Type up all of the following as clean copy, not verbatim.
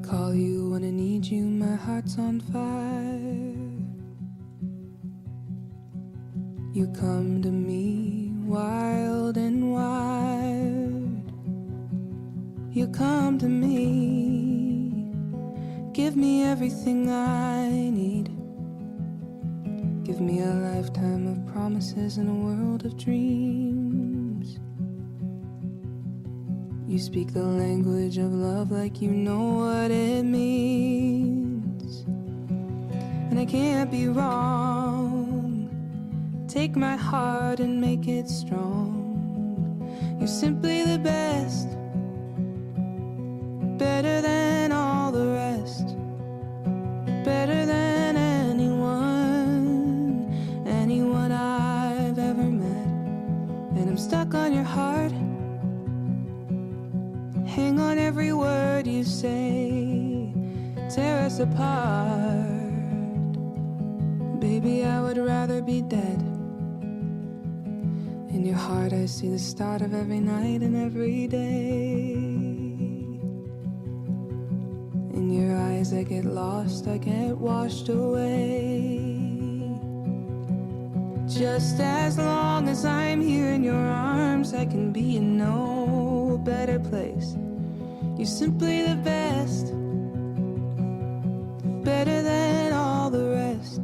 call you when I need you, my heart's on fire. You come to me wild and wild. You come to me, give me everything I need. Give me a lifetime of promises and a world of dreams. You speak the language of love like you know what it means. And I can't be wrong. Take my heart and make it strong. You're simply the best, better than all the rest, better than anyone I've ever met. And I'm stuck on your heart. Hang on every word you say, tear us apart. Baby, I would rather be dead. In your heart I see the start of every night and every day. In your eyes I get lost, I get washed away. Just as long as I'm here in your arms, I can be in no better place. You're simply the best, better than all the rest,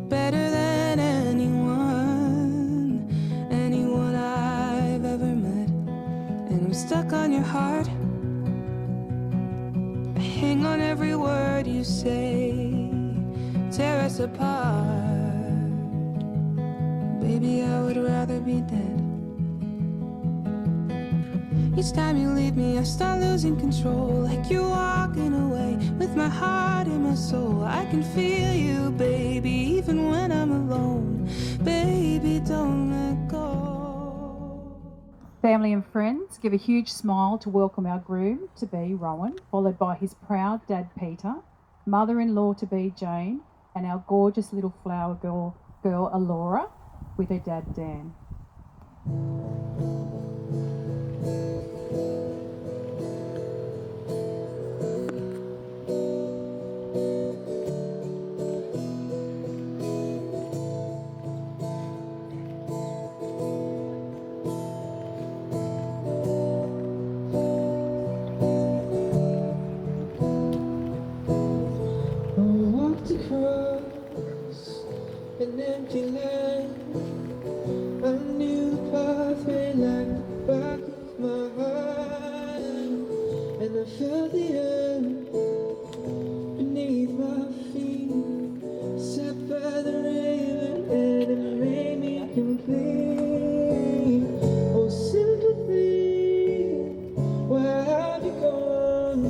better than anyone I've ever met. And I'm stuck on your heart. I hang on every word you say, tear us apart. Baby, I would rather be dead. Each time you leave me, I start losing control, like you're walking away with my heart and my soul. I can feel you, baby, even when I'm alone. Baby, don't let go. Family and friends, give a huge smile to welcome our groom-to-be, Rohan, followed by his proud dad, Peter, mother-in-law-to-be, Jane, and our gorgeous little flower girl, Alora, with her dad, Dan. Across an empty land, I knew the pathway like the back of my hand, and I felt the air beneath my feet. Sat by the river and it made me complete. Oh, sympathy, where have you gone?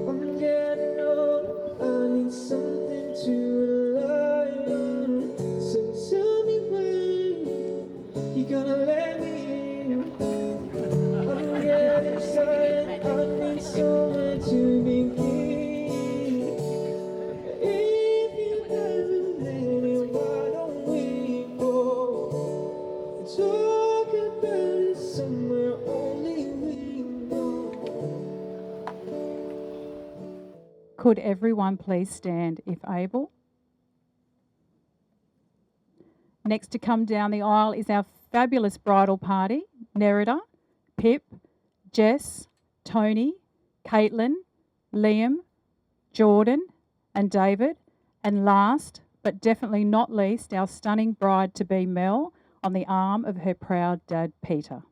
I'm getting old, I need something to rely on. So tell me when you're gonna let me in. I'm getting tired, I need somewhere to begin. If you haven't let it, why don't we go and talk about it somewhere only we know? Could everyone please stand if able? Next to come down the aisle is our fabulous bridal party, Nerida, Pip, Jess, Tony, Caitlin, Liam, Jordan and David, and last but definitely not least, our stunning bride-to-be Mel on the arm of her proud dad, Peter.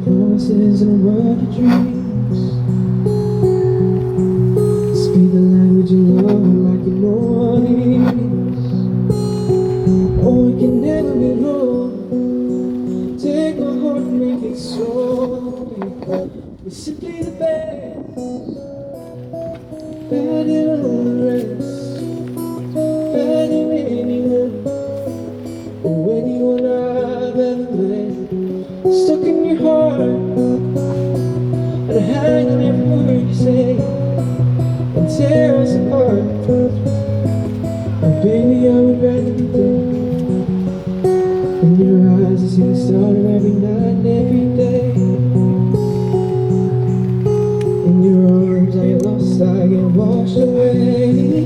Promises and a world of dreams. Speak the language of love like you know what it is. Oh, it can never be wrong. Take my heart and make it strong. You're simply the best, better than all the rest, better than anyone, or anyone I've ever met. Stuck in your heart, and I hang on every word you say, and tear us apart. And baby, I would rather be dead. In your eyes, I see the stars every night and every day. In your arms, I get lost, I get washed away.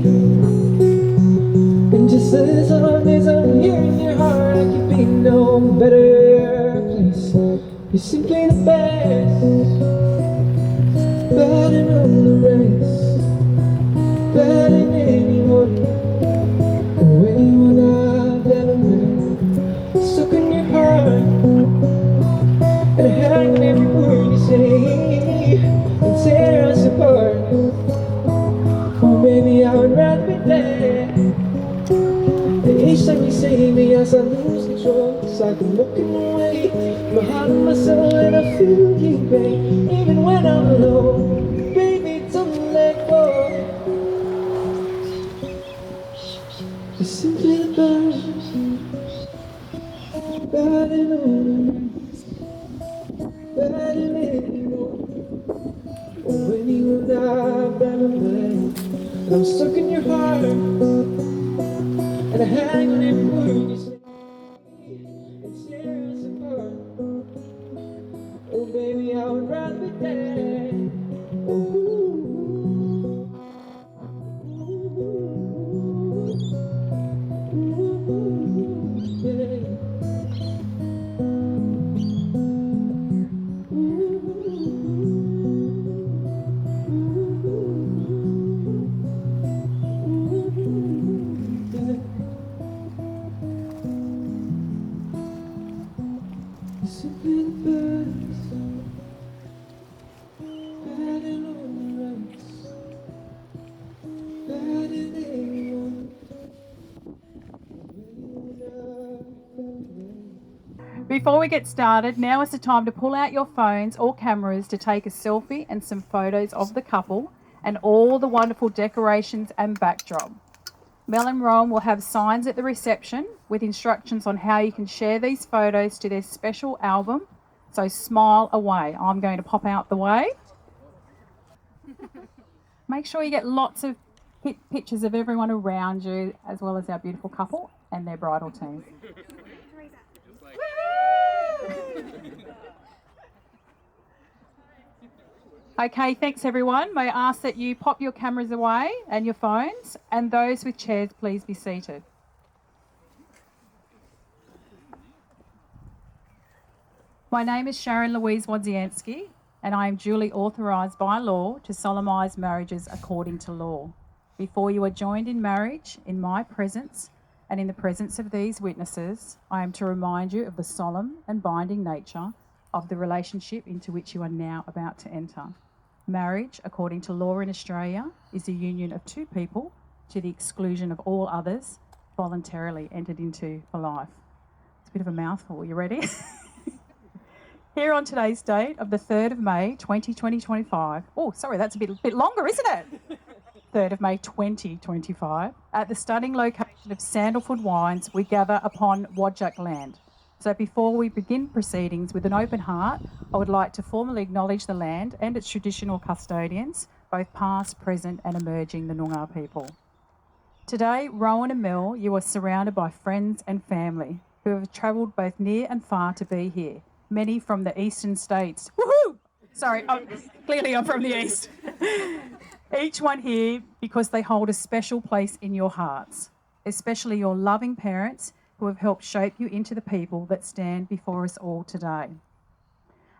And just as long as I'm here in your heart, I can be no better place. You're simply the best, better than all the rest, better than anyone, or anyone I've ever met. Stuck in your heart, and I hang on every word you say, and tear us apart. Oh baby, I would rather be dead. And each time you say me, as I lose control, it's like I'm walking away, my heart and my soul, and I feel you, babe. Even when I'm alone, baby, don't let go. You're simply the best, better than all the rest, better than anyone, or anyone I've ever met. And I'm stuck in your heart, and I hang on every word you say, and tear us apart. Oh baby, I would rather be dead. Oh, yeah. Simply the best, better than all the rest, better than anyone, Before we get started, now is the time to pull out your phones or cameras to take a selfie and some photos of the couple and all the wonderful decorations and backdrop. Mel and Rohan will have signs at the reception with instructions on how you can share these photos to their special album. So smile away. I'm going to pop out the way. Make sure you get lots of pictures of everyone around you, as well as our beautiful couple and their bridal team. Okay, thanks everyone. May I ask that you pop your cameras away and your phones, and those with chairs, please be seated. My name is Sharon Louise Wodzianski, and I am duly authorised by law to solemnise marriages according to law. Before you are joined in marriage, in my presence and in the presence of these witnesses, I am to remind you of the solemn and binding nature of the relationship into which you are now about to enter. Marriage, according to law in Australia, is a union of two people to the exclusion of all others voluntarily entered into for life. It's a bit of a mouthful. You ready? Here on today's date of the 3rd of May 2025. Oh, sorry, that's a bit longer, isn't it? 3rd of May 2025. At the stunning location of Sandalwood Wines, we gather upon Whadjuk land. So before we begin proceedings with an open heart, I would like to formally acknowledge the land and its traditional custodians, both past, present and emerging, the Noongar people. Today, Rohan and Mel, you are surrounded by friends and family who have travelled both near and far to be here, many from the eastern states. Woohoo! Sorry, clearly I'm from the east. Each one here because they hold a special place in your hearts, especially your loving parents who have helped shape you into the people that stand before us all today.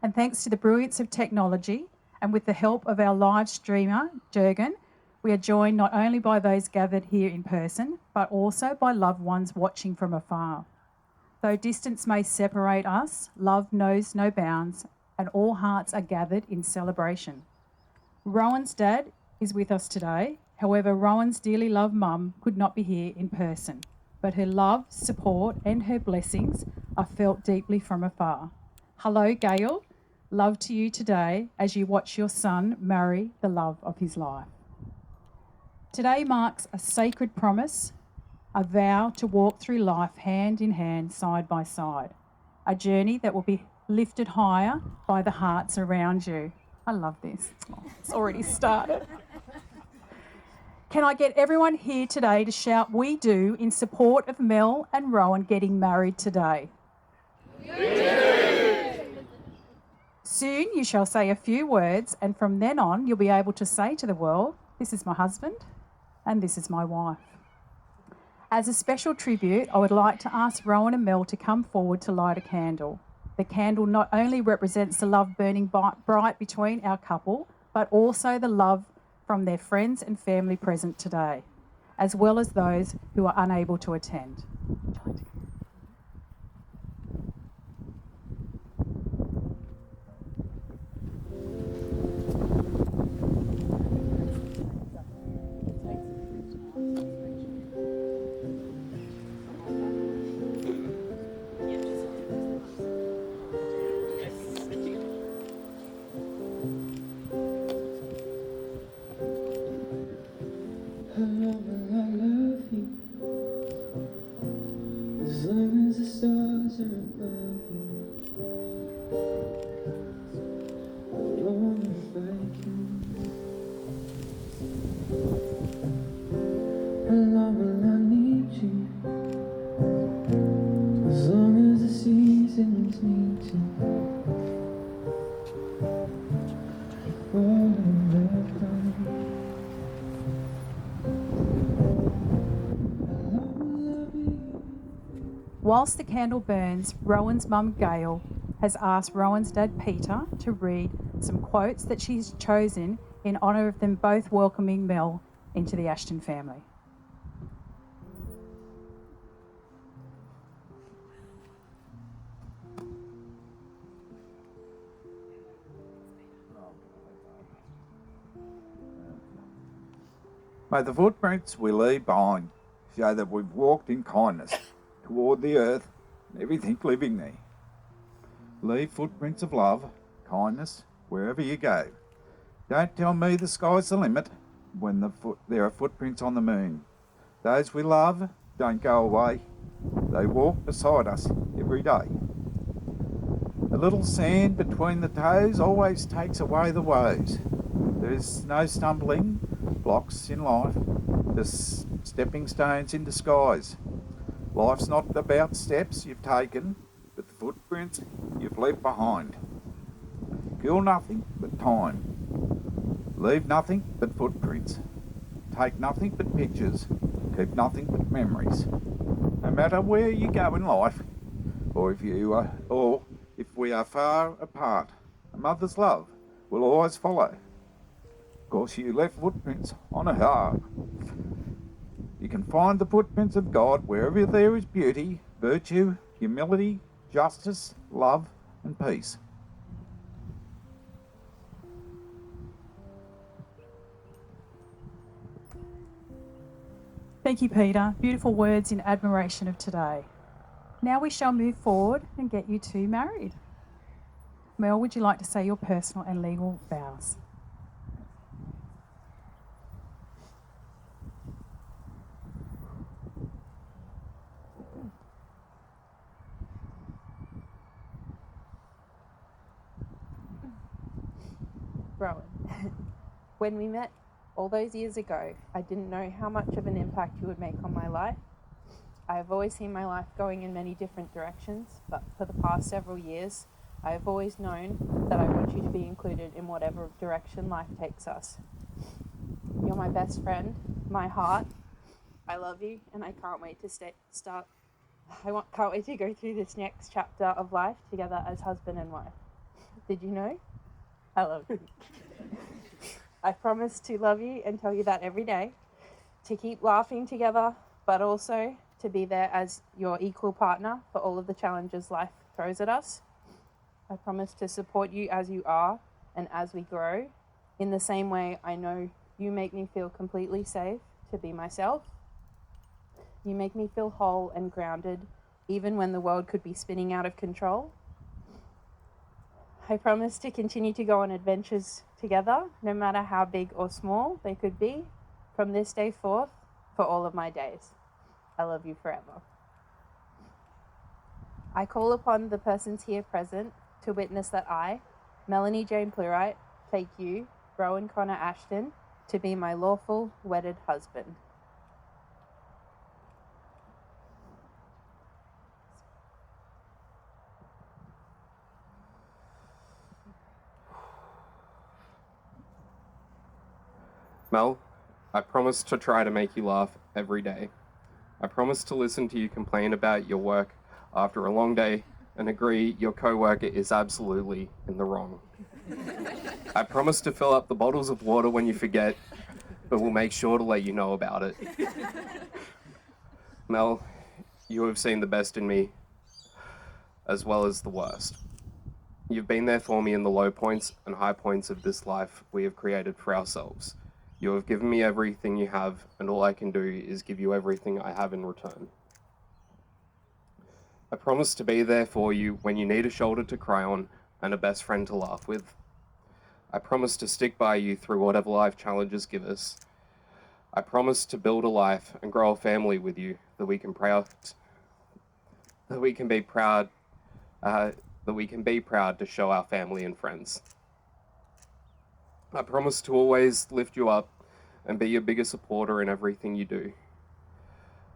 And thanks to the brilliance of technology and with the help of our live streamer, Jurgen, we are joined not only by those gathered here in person, but also by loved ones watching from afar. Though distance may separate us, love knows no bounds, and all hearts are gathered in celebration. Rohan's dad is with us today. However, Rohan's dearly loved mum could not be here in person, but her love, support and her blessings are felt deeply from afar. Hello, Gail. Love to you today as you watch your son marry the love of his life. Today marks a sacred promise, a vow to walk through life hand in hand, side by side, a journey that will be lifted higher by the hearts around you. I love this. Oh, it's already started. Can I get everyone here today to shout "We do" in support of Mel and Rohan getting married today? We do. Soon you shall say a few words, and from then on you'll be able to say to the world, "This is my husband and this is my wife." As a special tribute, I would like to ask Rohan and Mel to come forward to light a candle. The candle not only represents the love burning bright between our couple, but also the love from their friends and family present today, as well as those who are unable to attend. I love you, as long as the stars are above you. I wanna break you. I love and I need you, as long as the seasons need to. Fall in love, Whilst the candle burns, Rowan's mum Gail has asked Rowan's dad Peter to read some quotes that she's chosen in honour of them both welcoming Mel into the Ashton family. May the footprints we leave behind show that we've walked in kindness toward the earth and everything living there. Leave footprints of love, kindness, wherever you go. Don't tell me the sky's the limit when there are footprints on the moon. Those we love don't go away. They walk beside us every day. A little sand between the toes always takes away the woes. There's no stumbling blocks in life, just stepping stones in disguise. Life's not about steps you've taken, but the footprints you've left behind. Kill nothing but time. Leave nothing but footprints. Take nothing but pictures. Keep nothing but memories. No matter where you go in life, or if we are far apart, a mother's love will always follow. Of course, you left footprints on a heart. You can find the footprints of God wherever there is beauty, virtue, humility, justice, love, and peace. Thank you, Peter. Beautiful words in admiration of today. Now we shall move forward and get you two married. Mel, would you like to say your personal and legal vows? Rowan, when we met all those years ago, I didn't know how much of an impact you would make on my life. I have always seen my life going in many different directions, but for the past several years, I have always known that I want you to be included in whatever direction life takes us. You're my best friend, my heart. I love you, and I can't wait to can't wait to go through this next chapter of life together as husband and wife. Did you know? I love you. I promise to love you and tell you that every day, to keep laughing together, but also to be there as your equal partner for all of the challenges life throws at us. I promise to support you as you are and as we grow. In the same way, I know you make me feel completely safe to be myself. You make me feel whole and grounded, even when the world could be spinning out of control. I promise to continue to go on adventures together, no matter how big or small they could be, from this day forth, for all of my days. I love you forever. I call upon the persons here present to witness that I, Melanie Jane Plurite, take you, Rohan Connor Ashton, to be my lawful wedded husband. Mel, I promise to try to make you laugh every day. I promise to listen to you complain about your work after a long day and agree your co-worker is absolutely in the wrong. I promise to fill up the bottles of water when you forget, but will make sure to let you know about it. Mel, you have seen the best in me, as well as the worst. You've been there for me in the low points and high points of this life we have created for ourselves. You have given me everything you have, and all I can do is give you everything I have in return. I promise to be there for you when you need a shoulder to cry on and a best friend to laugh with. I promise to stick by you through whatever life challenges give us. I promise to build a life and grow a family with you that we can be proud to show our family and friends. I promise to always lift you up and be your biggest supporter in everything you do.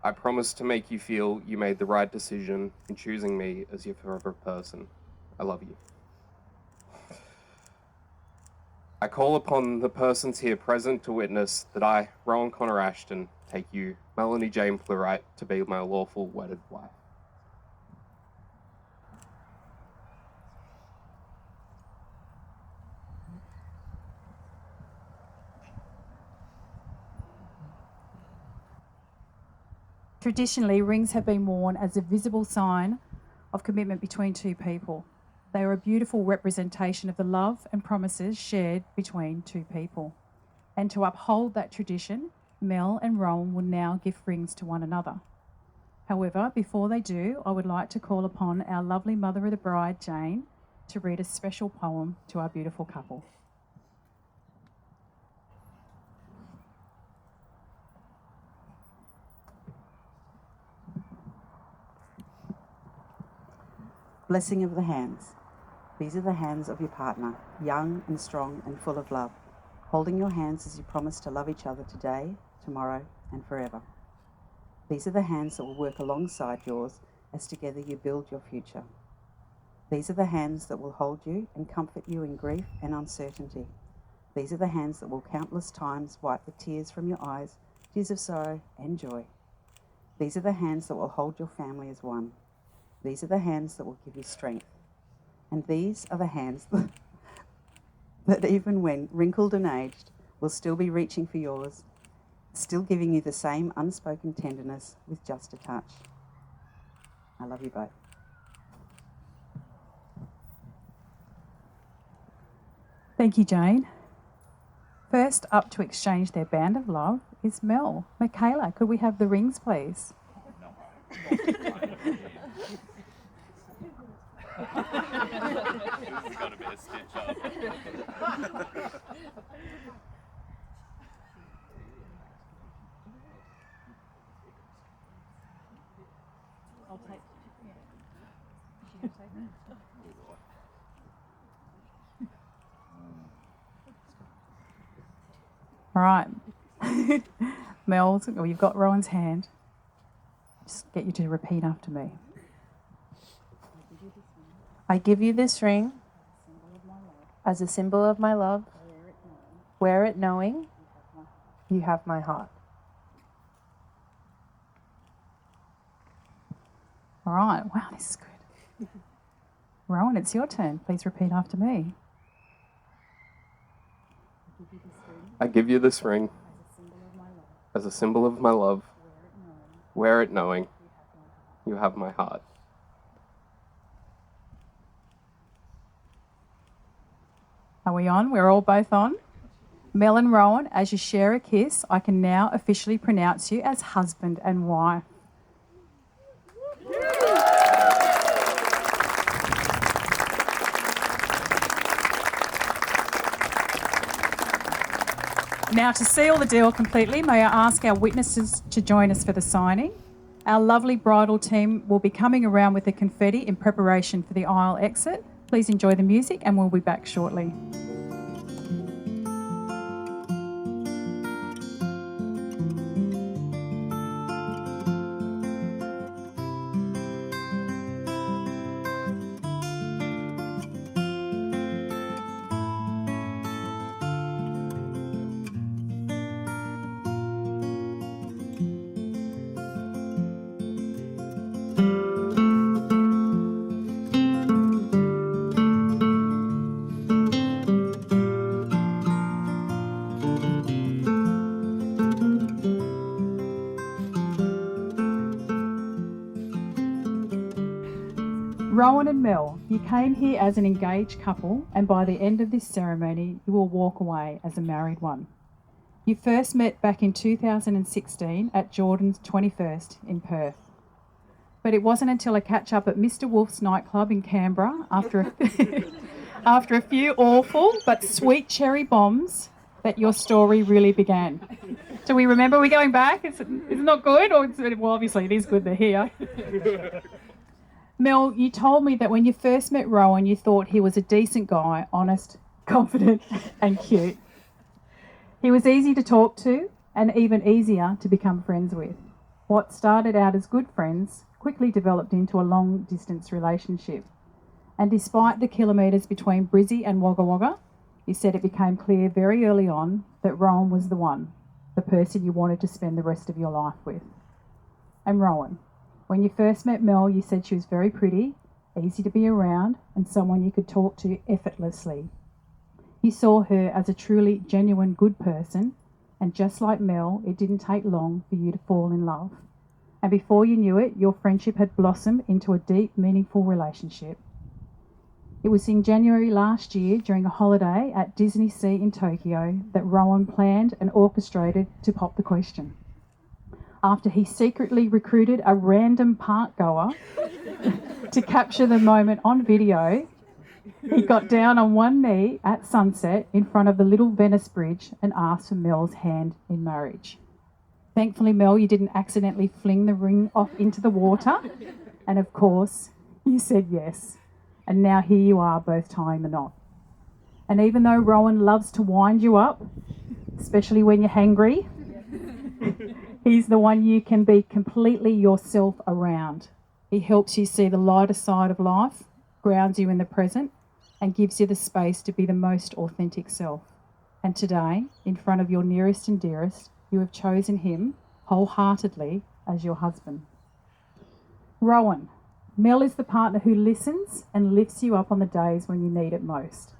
I promise to make you feel you made the right decision in choosing me as your forever person. I love you. I call upon the persons here present to witness that I, Rohan Connor Ashton, take you, Melanie Jane Plurite, to be my lawful wedded wife. Traditionally, rings have been worn as a visible sign of commitment between two people. They are a beautiful representation of the love and promises shared between two people. And to uphold that tradition, Mel and Rohan will now give rings to one another. However, before they do, I would like to call upon our lovely mother of the bride, Jane, to read a special poem to our beautiful couple. Blessing of the hands. These are the hands of your partner, young and strong and full of love, holding your hands as you promise to love each other today, tomorrow, and forever. These are the hands that will work alongside yours as together you build your future. These are the hands that will hold you and comfort you in grief and uncertainty. These are the hands that will countless times wipe the tears from your eyes, tears of sorrow and joy. These are the hands that will hold your family as one. These are the hands that will give you strength. And these are the hands that even when wrinkled and aged, will still be reaching for yours, still giving you the same unspoken tenderness with just a touch. I love you both. Thank you, Jane. First up to exchange their band of love is Mel. Michaela, could we have the rings, please? This has got to be a stitch up. I'll take. All right. Mel, you've got Rowan's hand. Just get you to repeat after me. I give you this ring as a symbol of my love. Wear it knowing you have my heart. All right. Wow, this is good. Rohan, it's your turn. Please repeat after me. I give you this ring as a symbol of my love. Wear it knowing you have my heart. Are we on? We're all both on? Mel and Rohan, as you share a kiss, I can now officially pronounce you as husband and wife. Now, to seal the deal completely, may I ask our witnesses to join us for the signing? Our lovely bridal team will be coming around with the confetti in preparation for the aisle exit. Please enjoy the music and we'll be back shortly. Rohan and Mel, you came here as an engaged couple, and by the end of this ceremony, you will walk away as a married one. You first met back in 2016 at Jordan's 21st in Perth. But it wasn't until a catch-up at Mr. Wolf's nightclub in Canberra after a few awful but sweet cherry bombs that your story really began. Do we remember? Are we going back? Is it not good? Well, obviously it is good they're here. Mel, you told me that when you first met Rohan, you thought he was a decent guy, honest, confident and cute. He was easy to talk to and even easier to become friends with. What started out as good friends quickly developed into a long-distance relationship. And despite the kilometres between Brizzy and Wagga Wagga, you said it became clear very early on that Rohan was the one, the person you wanted to spend the rest of your life with. And Rohan, when you first met Mel, you said she was very pretty, easy to be around, and someone you could talk to effortlessly. You saw her as a truly genuine good person, and just like Mel, it didn't take long for you to fall in love. And before you knew it, your friendship had blossomed into a deep, meaningful relationship. It was in January last year, during a holiday at Disney Sea in Tokyo, that Rohan planned and orchestrated to pop the question. After he secretly recruited a random park goer to capture the moment on video, he got down on one knee at sunset in front of the little Venice Bridge and asked for Mel's hand in marriage. Thankfully, Mel, you didn't accidentally fling the ring off into the water. And of course, you said yes. And now here you are, both tying the knot. And even though Rohan loves to wind you up, especially when you're hangry, he's the one you can be completely yourself around. He helps you see the lighter side of life, grounds you in the present, and gives you the space to be the most authentic self. And today, in front of your nearest and dearest, you have chosen him wholeheartedly as your husband. Rohan, Mel is the partner who listens and lifts you up on the days when you need it most.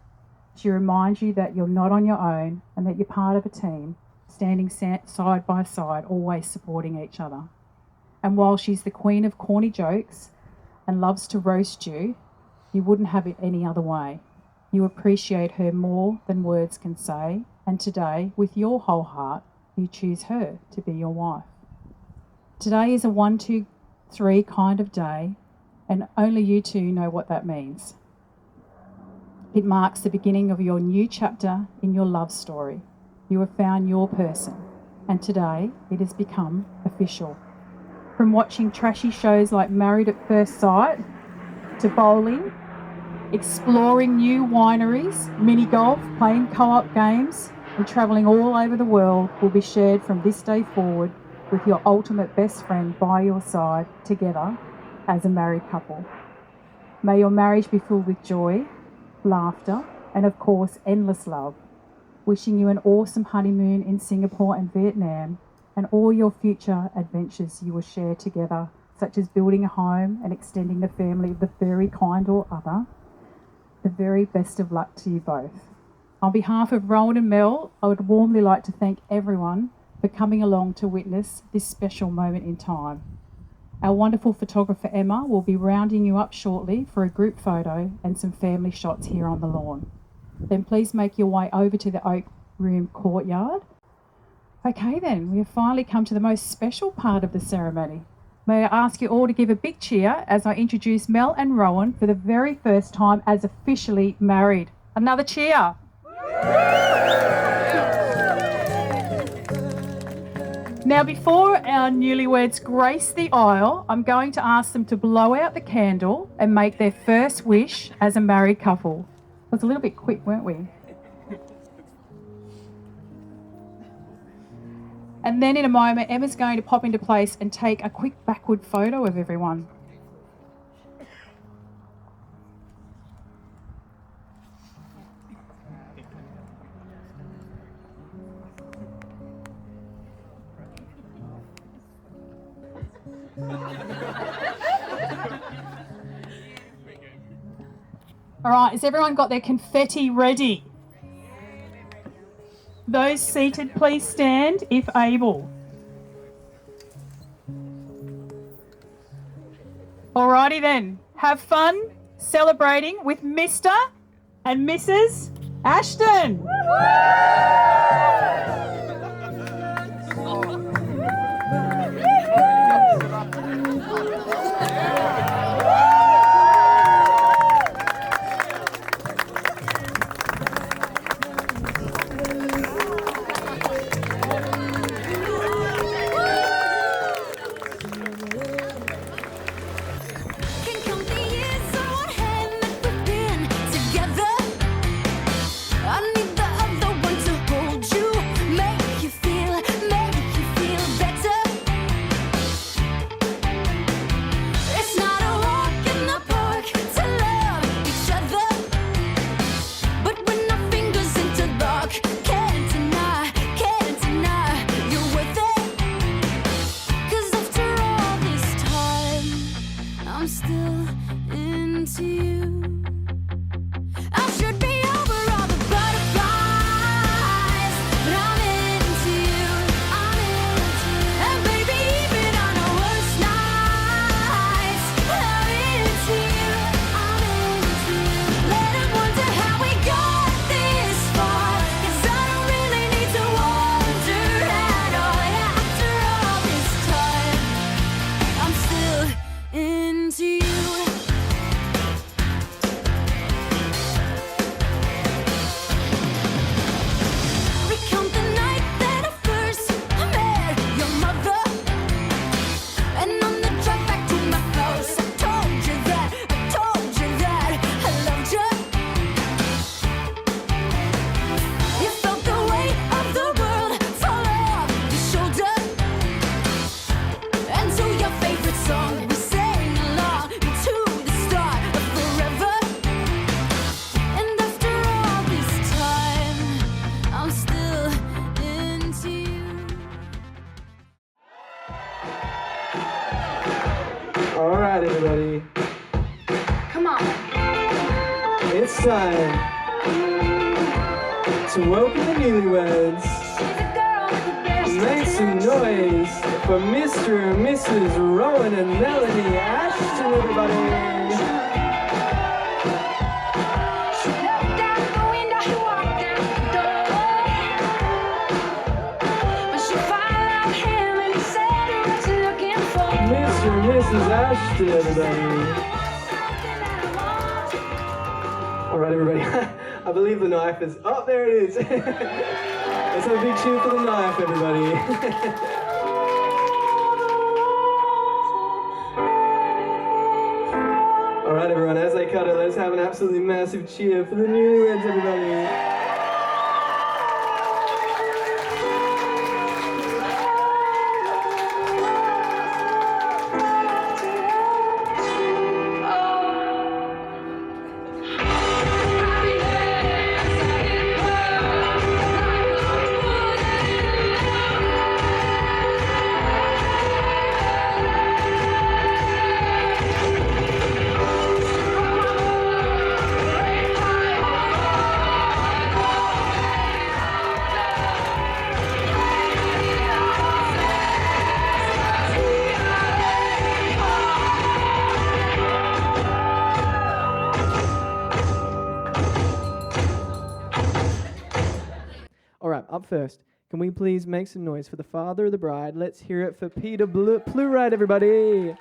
She reminds you that you're not on your own and that you're part of a team, standing side by side, always supporting each other. And while she's the queen of corny jokes and loves to roast you, you wouldn't have it any other way. You appreciate her more than words can say, and today, with your whole heart, you choose her to be your wife. Today is a 1, 2, 3 kind of day, and only you two know what that means. It marks the beginning of your new chapter in your love story. You have found your person, and today it has become official. From watching trashy shows like Married at First Sight, to bowling, exploring new wineries, mini golf, playing co-op games, and travelling all over the world will be shared from this day forward with your ultimate best friend by your side, together as a married couple. May your marriage be filled with joy, laughter, and of course, endless love. Wishing you an awesome honeymoon in Singapore and Vietnam, and all your future adventures you will share together, such as building a home and extending the family of the furry kind or other. The very best of luck to you both. On behalf of Rohan and Mel, I would warmly like to thank everyone for coming along to witness this special moment in time. Our wonderful photographer Emma will be rounding you up shortly for a group photo and some family shots here on the lawn. Then please make your way over to the Oak Room courtyard. Okay then, we have finally come to the most special part of the ceremony. May I ask you all to give a big cheer as I introduce Mel and Rohan for the very first time as officially married. Another cheer. Now, before our newlyweds grace the aisle, I'm going to ask them to blow out the candle and make their first wish as a married couple. It was a little bit quick, weren't we? And then in a moment, Emma's going to pop into place and take a quick backward photo of everyone. All right, has everyone got their confetti ready? Those seated, please stand if able. Alrighty then, have fun celebrating with Mr. and Mrs. Ashton. All right, everybody. Come on. It's time to welcome the newlyweds. Make some noise for Mr. and Mrs. Rohan and Melanie Ashton, everybody. Mr. and Mrs. Ashton, everybody. All right, everybody. I believe the knife is... Oh, there it is. Let's have a big cheer for the knife, everybody. All right, everyone. As they cut it, let's have an absolutely massive cheer for the newlyweds, everybody. All right, up first, can we please make some noise for the father of the bride? Let's hear it for Peter Plurite, everybody.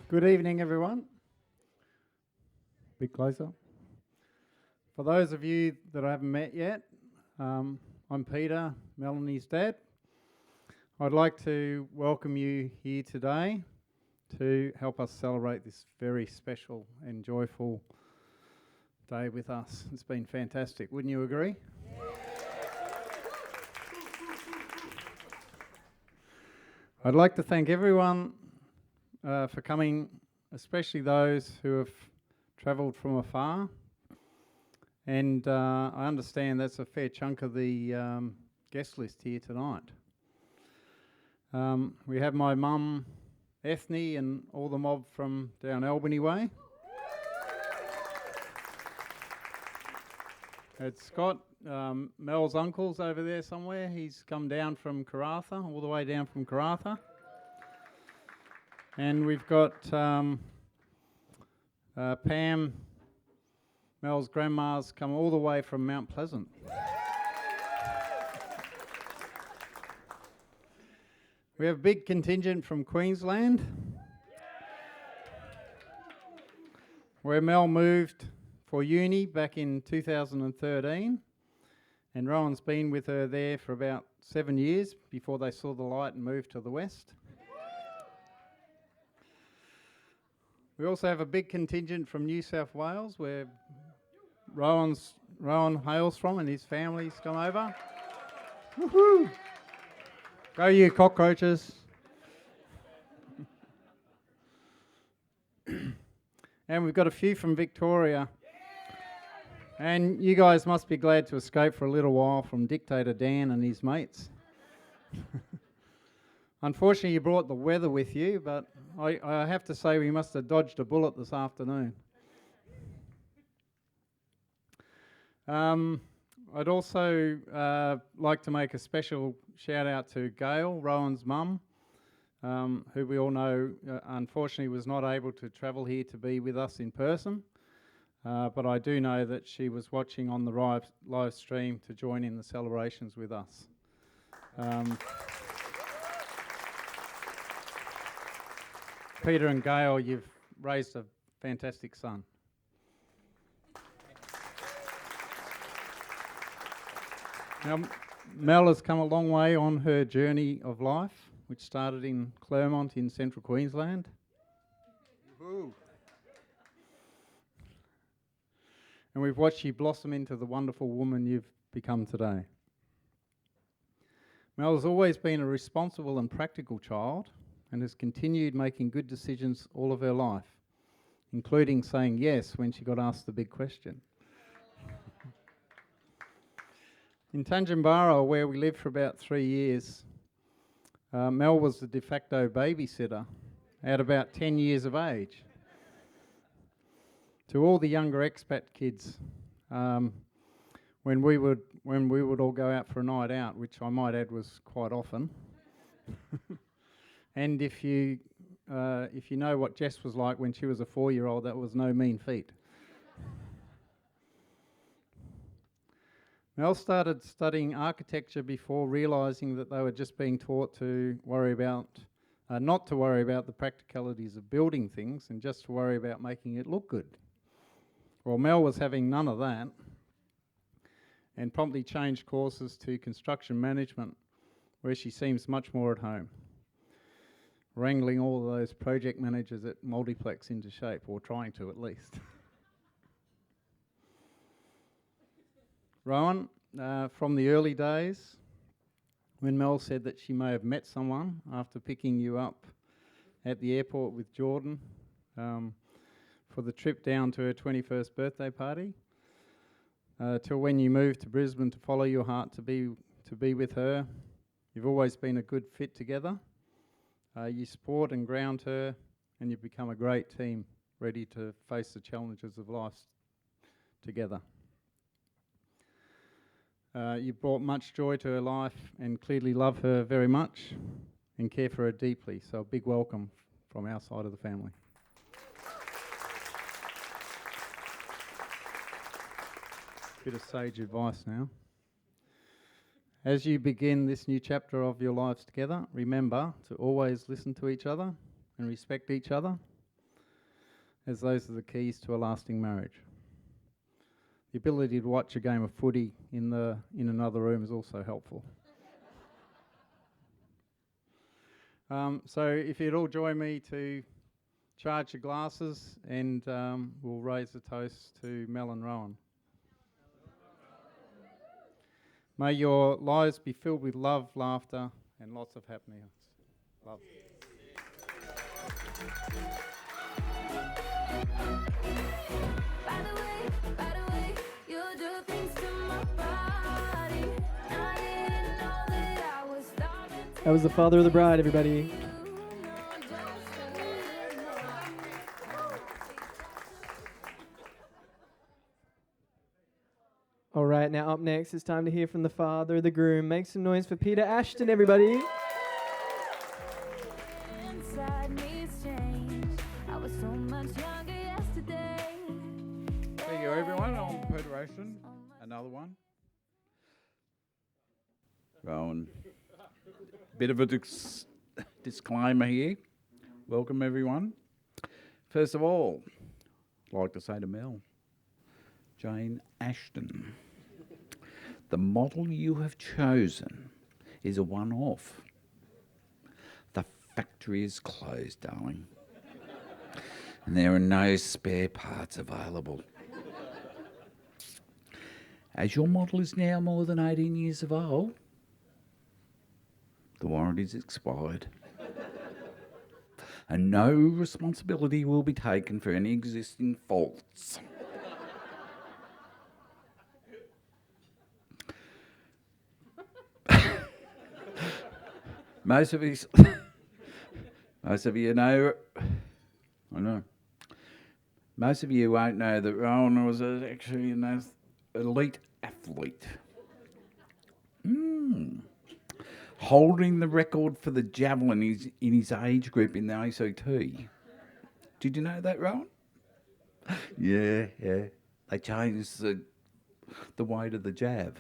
Good evening, everyone. Bit closer. For those of you that I haven't met yet, I'm Peter, Melanie's dad. I'd like to welcome you here today to help us celebrate this very special and joyful day with us. It's been fantastic, wouldn't you agree? I'd like to thank everyone for coming, especially those who have travelled from afar. And I understand that's a fair chunk of the guest list here tonight. We have my mum, Ethne, and all the mob from down Albany way. It's Scott, Mel's uncle's over there somewhere. He's come down from Karratha, all the way down from Karratha. And we've got Pam, Mel's grandma's come all the way from Mount Pleasant. We have a big contingent from Queensland, where Mel moved for uni back in 2013, and Rohan's been with her there for about 7 years before they saw the light and moved to the west. We also have a big contingent from New South Wales, where Rohan hails from, and his family's come over. Woohoo! Go you cockroaches. And we've got a few from Victoria. And you guys must be glad to escape for a little while from Dictator Dan and his mates. Unfortunately, you brought the weather with you, but I have to say we must have dodged a bullet this afternoon. I'd also like to make a special shout out to Gail, Rohan's mum, who we all know unfortunately was not able to travel here to be with us in person. But I do know that she was watching on the live stream to join in the celebrations with us. Peter and Gail, you've raised a fantastic son. Now, Mel has come a long way on her journey of life, which started in Claremont in central Queensland. Woo-hoo. And we've watched you blossom into the wonderful woman you've become today. Mel has always been a responsible and practical child and has continued making good decisions all of her life, including saying yes when she got asked the big question. In Tanjambara, where we lived for about 3 years, Mel was the de facto babysitter at about 10 years of age. To all the younger expat kids, when we would all go out for a night out, which I might add was quite often. And if you know what Jess was like when she was a 4-year-old, that was no mean feat. Mel started studying architecture before realising that they were just being taught to not to worry about the practicalities of building things and just to worry about making it look good. Well, Mel was having none of that and promptly changed courses to construction management, where she seems much more at home, wrangling all of those project managers at Multiplex into shape, or trying to at least. Rohan, from the early days, when Mel said that she may have met someone after picking you up at the airport with Jordan for the trip down to her 21st birthday party, till when you moved to Brisbane to follow your heart to be with her, you've always been a good fit together. You support and ground her, and you've become a great team, ready to face the challenges of life together. You brought much joy to her life and clearly love her very much and care for her deeply. So a big welcome from our side of the family. Bit of sage advice now. As you begin this new chapter of your lives together, remember to always listen to each other and respect each other. as those are the keys to a lasting marriage. The ability to watch a game of footy in another room is also helpful. So if you'd all join me to charge your glasses, and we'll raise a toast to Mel and Rohan. May your lives be filled with love, laughter, and lots of happiness. Love. By the way, you do things to my body. I didn't know that I was starving. That was the father of the bride, everybody. All right, now up next, it's time to hear from the father of the groom. Make some noise for Peter Ashton, everybody. Inside me's changed. I was so much younger yesterday. Thank you, everyone. I'm Peter Ashton. Another one. Rohan. Bit of a disclaimer here. Welcome, everyone. First of all, I'd like to say to Mel, Jane Ashton, the model you have chosen is a one-off. The factory is closed, darling, and there are no spare parts available. As your model is now more than 18 years of old, the warranty's expired, and no responsibility will be taken for any existing faults. Most of you know, I know. Most of you won't know that Rohan was actually an elite athlete. Holding the record for the javelin in his age group in the ACT. Did you know that, Rohan? Yeah. They changed the weight of the jab.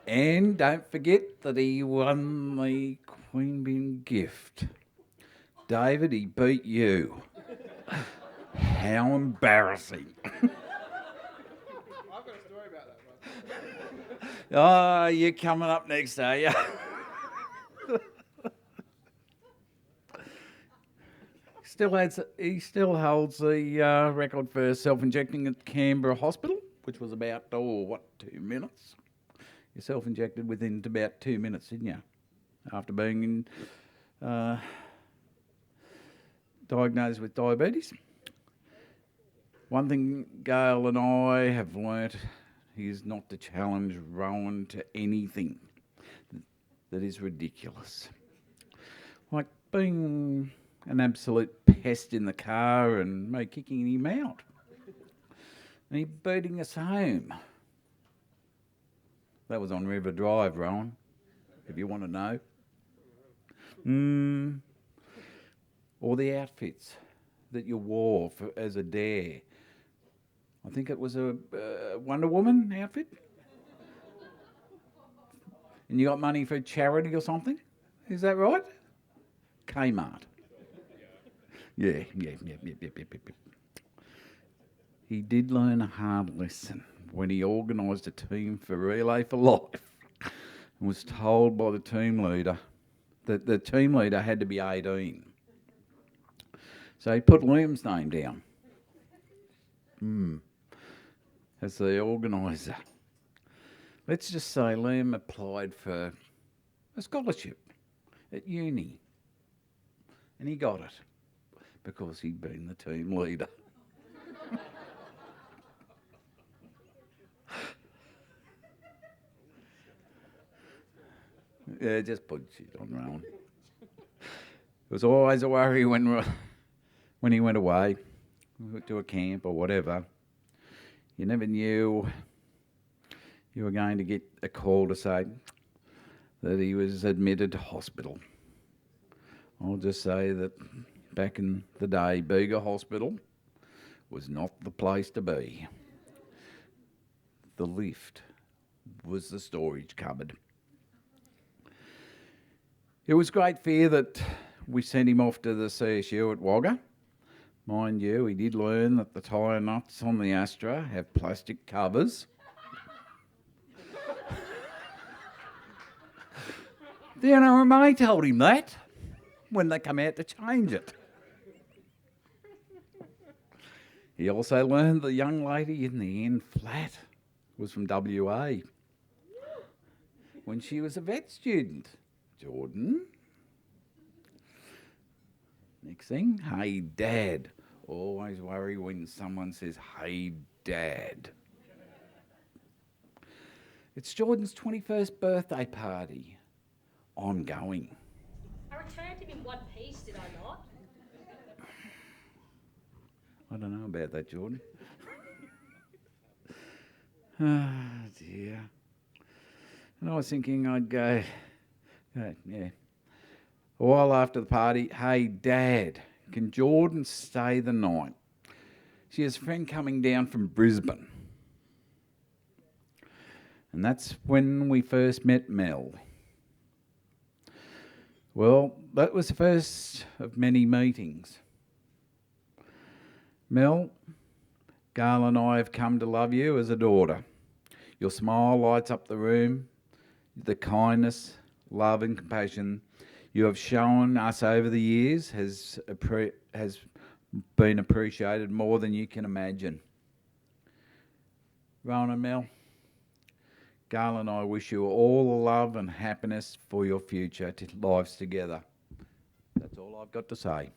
And don't forget that he won the Queen Bin gift. David, he beat you. How embarrassing. I've got a story about that, Oh, you're coming up next, are you? He still holds the record for self-injecting at Canberra Hospital, which was about, 2 minutes? You self-injected within about 2 minutes, didn't you? After being diagnosed with diabetes. One thing Gail and I have learnt is not to challenge Rohan to anything that is ridiculous. Like being an absolute pest in the car and me kicking him out. And he beating us home. That was on River Drive, Rohan, if you want to know. Or the outfits that you wore as a dare. I think it was a Wonder Woman outfit. And you got money for charity or something? Is that right? Kmart. Yeah. He did learn a hard lesson when he organised a team for Relay for Life and was told by the team leader that the team leader had to be 18. So he put Liam's name down as the organiser. Let's just say Liam applied for a scholarship at uni, and he got it because he'd been the team leader. Yeah, just put shit on Rohan. It was always a worry when he went away to a camp or whatever. You never knew you were going to get a call to say that he was admitted to hospital. I'll just say that back in the day, Bega Hospital was not the place to be. The lift was the storage cupboard. It was great fear that we sent him off to the CSU at Wagga. Mind you, he did learn that the tyre nuts on the Astra have plastic covers. The NRMA told him that when they come out to change it. He also learned the young lady in the end flat was from WA when she was a vet student. Jordan. Next thing, hey Dad. Always worry when someone says, hey Dad. It's Jordan's 21st birthday party. I'm going. I returned him in one piece, did I not? I don't know about that, Jordan. Oh dear. And I was thinking I'd go, yeah. A while after the party, hey Dad, can Jordan stay the night? She has a friend coming down from Brisbane. And that's when we first met Mel. Well, that was the first of many meetings. Mel, Gail and I have come to love you as a daughter. Your smile lights up the room. The kindness, love and compassion you have shown us over the years has been appreciated more than you can imagine. Rohan and Mel, Gail and I wish you all the love and happiness for your future lives together. That's all I've got to say.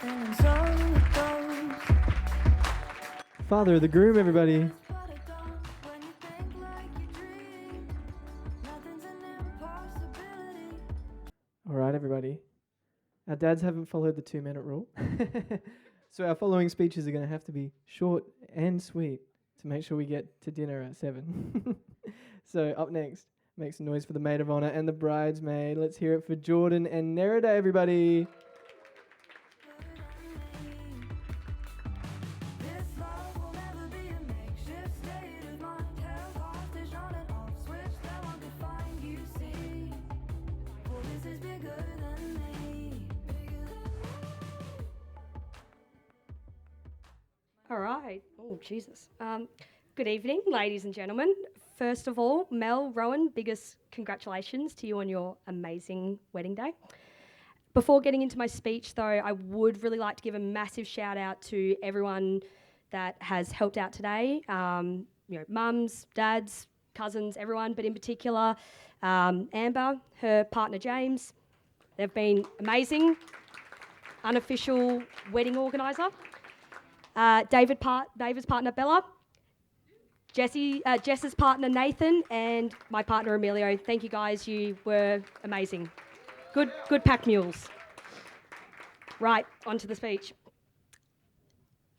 And so it goes. Father of the groom, everybody. But it don't when you think like you dream. Nothing's an impossibility. All right, everybody. Our dads haven't followed the 2-minute rule. So our following speeches are going to have to be short and sweet to make sure we get to dinner at 7. So up next, make some noise for the maid of honor and the bridesmaid. Let's hear it for Jordan and Nerida, everybody. This love will never be a makeshift state of mind. Held hostage on an off switch that one could find. You see, well, this is bigger than me. All right. Oh, Jesus. Good evening, ladies and gentlemen. First of all, Mel, Rohan, biggest congratulations to you on your amazing wedding day. Before getting into my speech, though, I would really like to give a massive shout out to everyone that has helped out today. Mums, dads, cousins, everyone, but in particular, Amber, her partner James. They've been amazing. Unofficial wedding organiser. David's partner Bella, Jess's partner Nathan, and my partner Emilio. Thank you guys, you were amazing. Good pack mules. Right, on to the speech.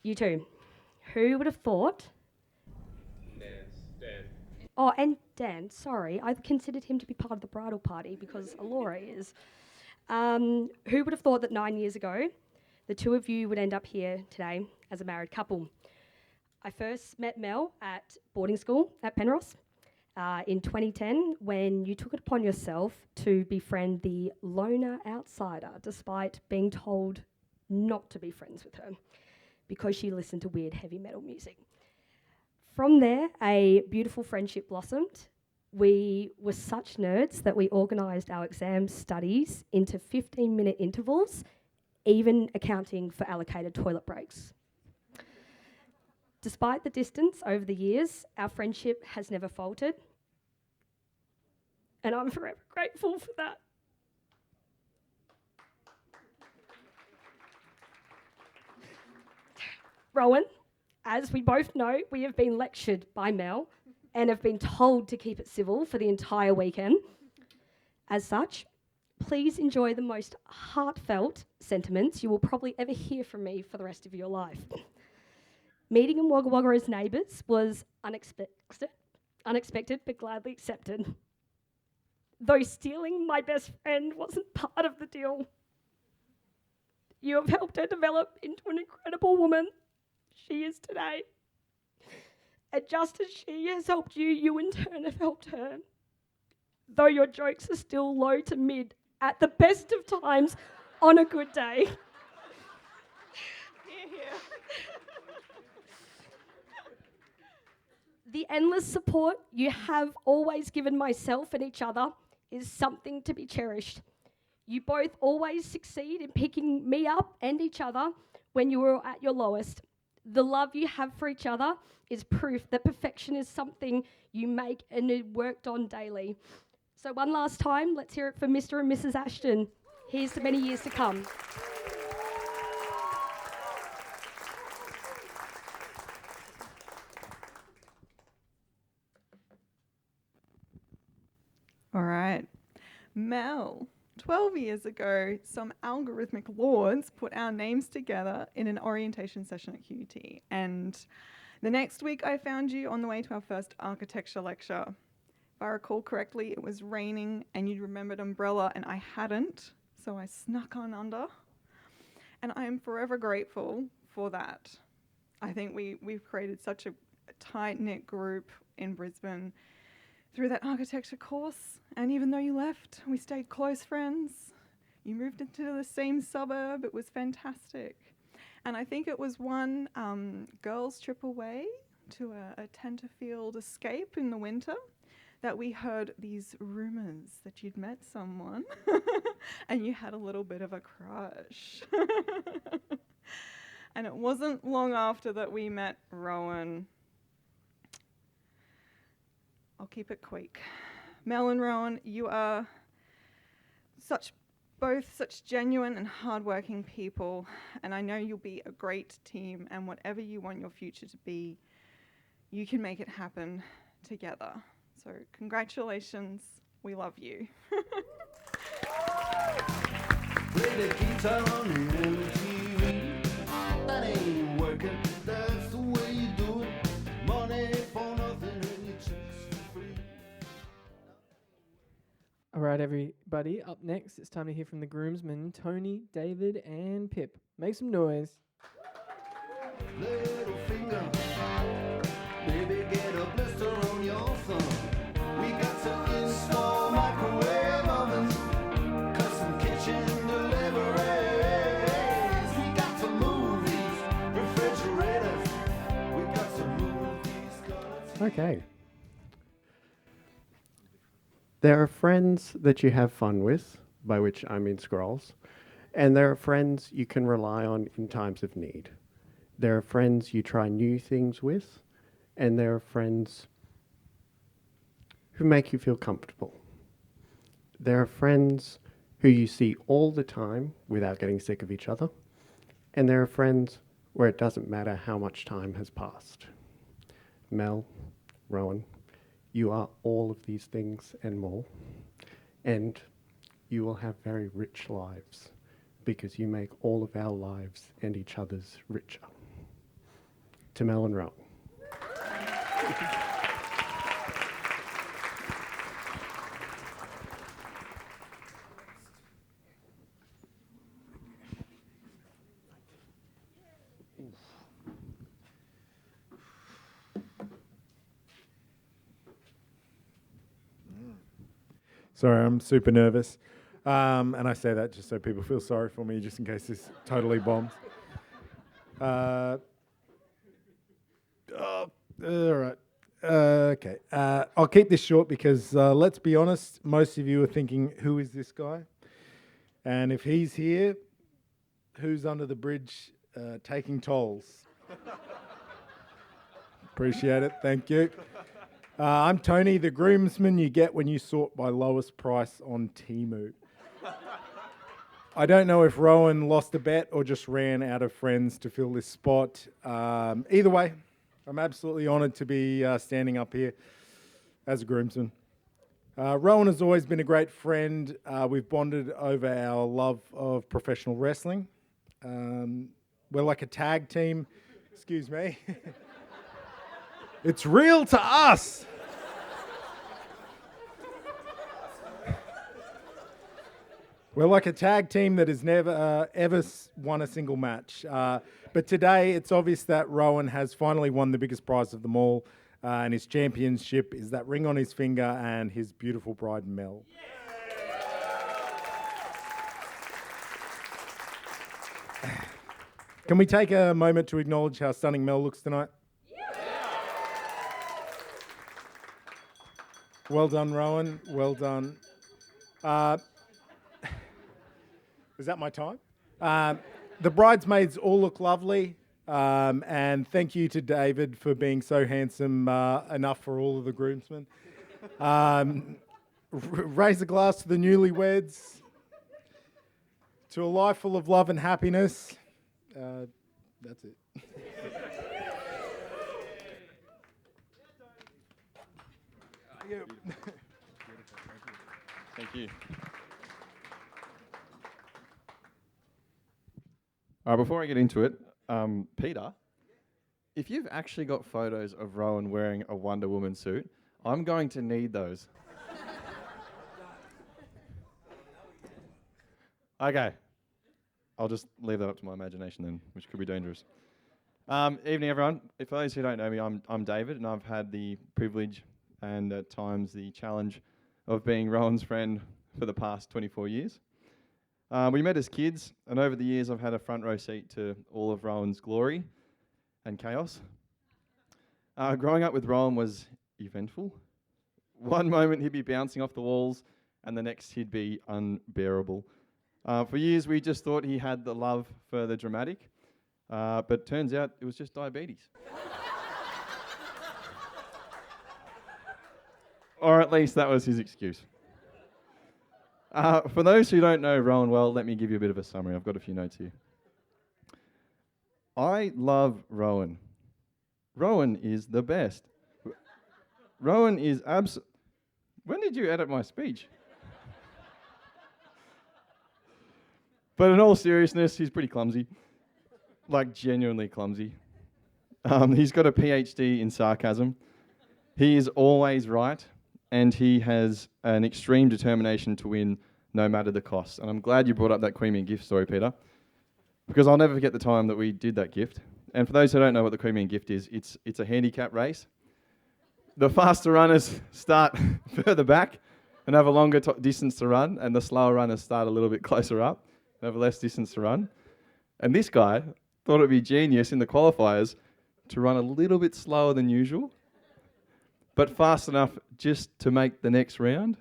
You two. Who would have thought? Dan. Oh, and Dan, sorry, I considered him to be part of the bridal party because Alora is. Who would have thought that 9 years ago, the two of you would end up here today as a married couple? I first met Mel at boarding school at Penrose in 2010 when you took it upon yourself to befriend the loner outsider despite being told not to be friends with her because she listened to weird heavy metal music. From there, a beautiful friendship blossomed. We were such nerds that we organised our exam studies into 15-minute intervals, even accounting for allocated toilet breaks. Despite the distance over the years, our friendship has never faltered, and I'm forever grateful for that. Rohan, as we both know, we have been lectured by Mel and have been told to keep it civil for the entire weekend. As such, please enjoy the most heartfelt sentiments you will probably ever hear from me for the rest of your life. Meeting in Wagga Wagga as neighbours was unexpected but gladly accepted. Though stealing my best friend wasn't part of the deal, you have helped her develop into an incredible woman she is today. And just as she has helped you, you in turn have helped her. though your jokes are still low to mid at the best of times on a good day. The endless support you have always given myself and each other is something to be cherished. You both always succeed in picking me up and each other when you are at your lowest. The love you have for each other is proof that perfection is something you make and it worked on daily. So one last time, let's hear it for Mr. and Mrs. Ashton. Here's to many years to come. All right. Mel, 12 years ago, some algorithmic lords put our names together in an orientation session at QUT. And the next week, I found you on the way to our first architecture lecture. If I recall correctly, it was raining and you'd remembered umbrella and I hadn't, so I snuck on under. And I am forever grateful for that. I think we've created such a tight-knit group in Brisbane through that architecture course, and even though you left, we stayed close friends. You moved into the same suburb. It was fantastic. And I think it was one girls' trip away to a Tenterfield escape in the winter that we heard these rumours that you'd met someone and you had a little bit of a crush. And it wasn't long after that we met Rohan. I'll keep it quick. Mel and Rohan, you are both such genuine and hardworking people, and I know you'll be a great team, and whatever you want your future to be, you can make it happen together. So congratulations, we love you. Play the guitar on MTV. That ain't working, that's the way you do it. Money for nothing and your chicks for free. All right, everybody. Up next, it's time to hear from the groomsmen, Tony, David, and Pip. Make some noise. Little finger, baby, get a blister on your thumb. We got to install microwave ovens, custom kitchen deliveries. We got to move these refrigerators. We got to move these cars. Okay. There are friends that you have fun with, by which I mean scrolls, and there are friends you can rely on in times of need. There are friends you try new things with, and there are friends who make you feel comfortable. There are friends who you see all the time without getting sick of each other, and there are friends where it doesn't matter how much time has passed. Mel, Rohan, you are all of these things and more, and you will have very rich lives because you make all of our lives and each other's richer. To Mel and Rohan. Sorry, I'm super nervous. And I say that just so people feel sorry for me, just in case this totally bombs. All right. Okay. I'll keep this short because, let's be honest, most of you are thinking, who is this guy? And if he's here, who's under the bridge taking tolls? Appreciate it. Thank you. I'm Tony, the groomsman you get when you sort by lowest price on Temu. I don't know if Rohan lost a bet or just ran out of friends to fill this spot. Either way, I'm absolutely honoured to be standing up here as a groomsman. Rohan has always been a great friend. We've bonded over our love of professional wrestling. We're like a tag team. Excuse me. It's real to us. We're like a tag team that has never, ever won a single match. But today, it's obvious that Rohan has finally won the biggest prize of them all, and his championship is that ring on his finger and his beautiful bride, Mel. Can we take a moment to acknowledge how stunning Mel looks tonight? Well done, Rohan. Well done. Is that my time? The bridesmaids all look lovely. And thank you to David for being so handsome enough for all of the groomsmen. Raise a glass to the newlyweds, to a life full of love and happiness. That's it. Thank you. All right, before I get into it, Peter, if you've actually got photos of Rohan wearing a Wonder Woman suit, I'm going to need those. Okay. I'll just leave that up to my imagination then, which could be dangerous. Evening, everyone. For those who don't know me, I'm David, and I've had the privilege and at times the challenge of being Rohan's friend for the past 24 years. We met as kids, and over the years I've had a front row seat to all of Rohan's glory and chaos. Growing up with Rohan was eventful. One moment he'd be bouncing off the walls, and the next he'd be unbearable. For years we just thought he had the love for the dramatic, but turns out it was just diabetes. Or at least that was his excuse. For those who don't know Rohan well, let me give you a bit of a summary. I've got a few notes here. I love Rohan. Rohan is the best. Rohan is When did you edit my speech? But in all seriousness, he's pretty clumsy. Like, genuinely clumsy. He's got a PhD in sarcasm. He is always right, and he has an extreme determination to win no matter the cost. And I'm glad you brought up that Queen Mean gift story, Peter, because I'll never forget the time that we did that gift. And for those who don't know what the Queen Mean gift is, it's a handicap race. The faster runners start further back and have a longer distance to run, and the slower runners start a little bit closer up and have less distance to run. And this guy thought it would be genius in the qualifiers to run a little bit slower than usual, but fast enough just to make the next round.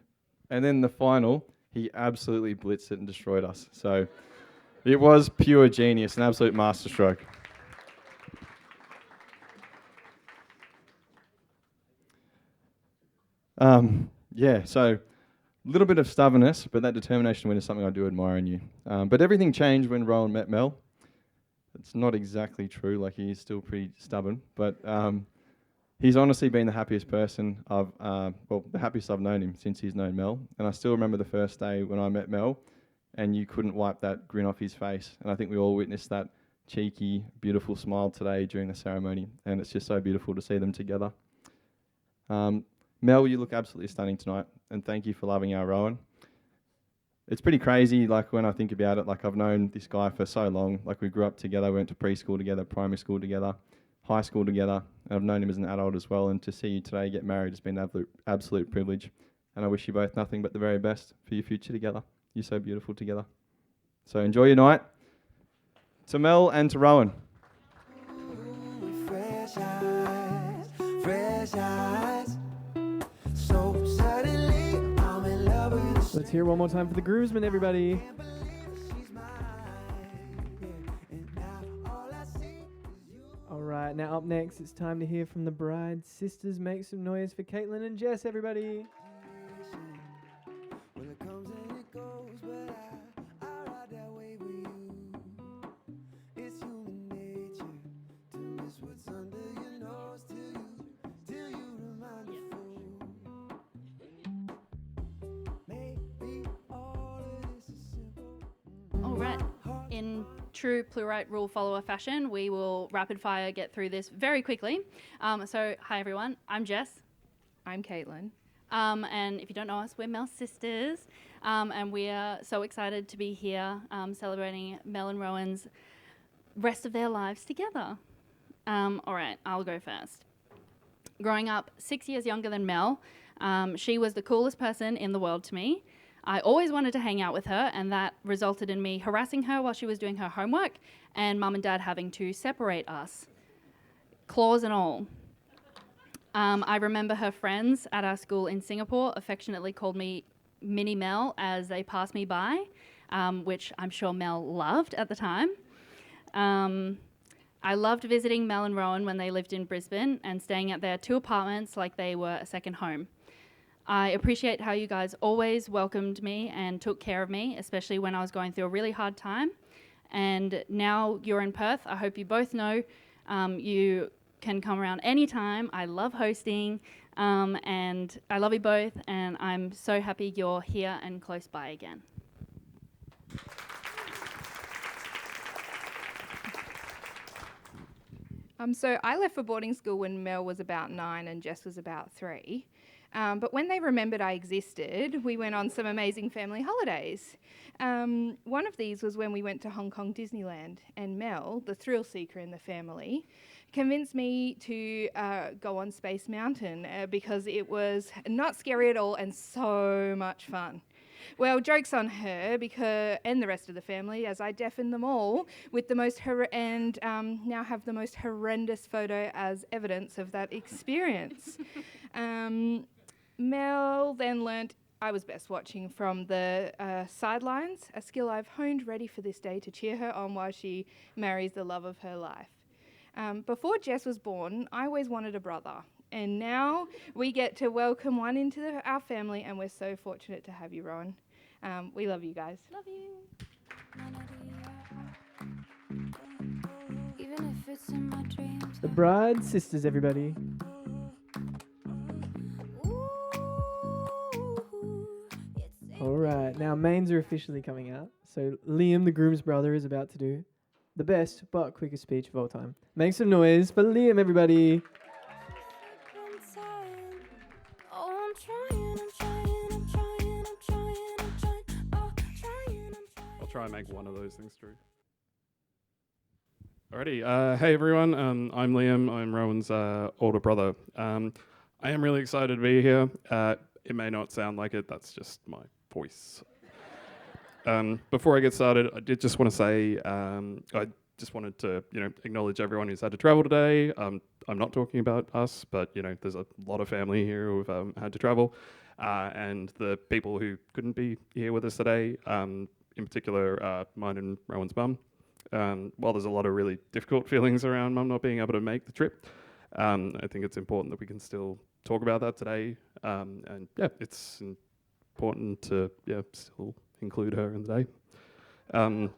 And then the final, he absolutely blitzed it and destroyed us. So it was pure genius, an absolute masterstroke. So a little bit of stubbornness, but that determination to win is something I do admire in you. But everything changed when Rohan met Mel. It's not exactly true, like he is still pretty stubborn, but he's honestly been the happiest person the happiest I've known him since he's known Mel. And I still remember the first day when I met Mel, and you couldn't wipe that grin off his face. And I think we all witnessed that cheeky, beautiful smile today during the ceremony, and it's just so beautiful to see them together. Mel, you look absolutely stunning tonight, and thank you for loving our Rohan. It's pretty crazy, like when I think about it, like I've known this guy for so long, like we grew up together, we went to preschool together, primary school together, high school together, and I've known him as an adult as well, and to see you today get married has been an absolute privilege, and I wish you both nothing but the very best for your future together. You're so beautiful together. So enjoy your night. To Mel and to Rohan. Fresh eyes, fresh eyes. So suddenly I'm in love with Let's hear it one more time for the groomsmen, everybody. All right, now up next, it's time to hear from the bride's sisters. Make some noise for Caitlin and Jess, everybody. Well, it comes and it goes, but I ride that way with you. It's human nature to miss what's under your nose till you remind a fool. Maybe all of this is simple. All right. In true Plurite rule follower fashion, we will rapid fire get through this very quickly. So, hi everyone. I'm Jess. I'm Caitlin. And if you don't know us, we're Mel's sisters. And we are so excited to be here celebrating Mel and Rohan's rest of their lives together. All right, I'll go first. Growing up 6 years younger than Mel, she was the coolest person in the world to me. I always wanted to hang out with her, and that resulted in me harassing her while she was doing her homework and Mum and Dad having to separate us, claws and all. I remember her friends at our school in Singapore affectionately called me Mini Mel as they passed me by, which I'm sure Mel loved at the time. I loved visiting Mel and Rohan when they lived in Brisbane and staying at their 2 apartments like they were a second home. I appreciate how you guys always welcomed me and took care of me, especially when I was going through a really hard time. And now you're in Perth, I hope you both know you can come around anytime. I love hosting, and I love you both, and I'm so happy you're here and close by again. So I left for boarding school when Mel was about 9 and Jess was about 3. But when they remembered I existed, we went on some amazing family holidays. One of these was when we went to Hong Kong Disneyland, and Mel, the thrill seeker in the family, convinced me to go on Space Mountain because it was not scary at all and so much fun. Well, joke's on her and the rest of the family, as I deafened them all with the most now have the most horrendous photo as evidence of that experience. Mel then learnt I was best watching from the sidelines, a skill I've honed ready for this day to cheer her on while she marries the love of her life. Before Jess was born, I always wanted a brother. And now we get to welcome one into our family, and we're so fortunate to have you, Rohan. We love you guys. Love you. Even if it's in my dreams. The Bride Sisters, everybody. All right, now mains are officially coming out. So Liam, the groom's brother, is about to do the best but quickest speech of all time. Make some noise for Liam, everybody. I'll try and make one of those things true. Alrighty, hey everyone, I'm Liam, I'm Rowan's older brother. I am really excited to be here. It may not sound like it, that's just my voice. Before I get started, I did just want to say, I just wanted to, acknowledge everyone who's had to travel today. I'm not talking about us, but, there's a lot of family here who've had to travel, and the people who couldn't be here with us today, in particular, mine and Rowan's mum. While there's a lot of really difficult feelings around mum not being able to make the trip, I think it's important that we can still talk about that today. And yeah, it's important to still include her in the day.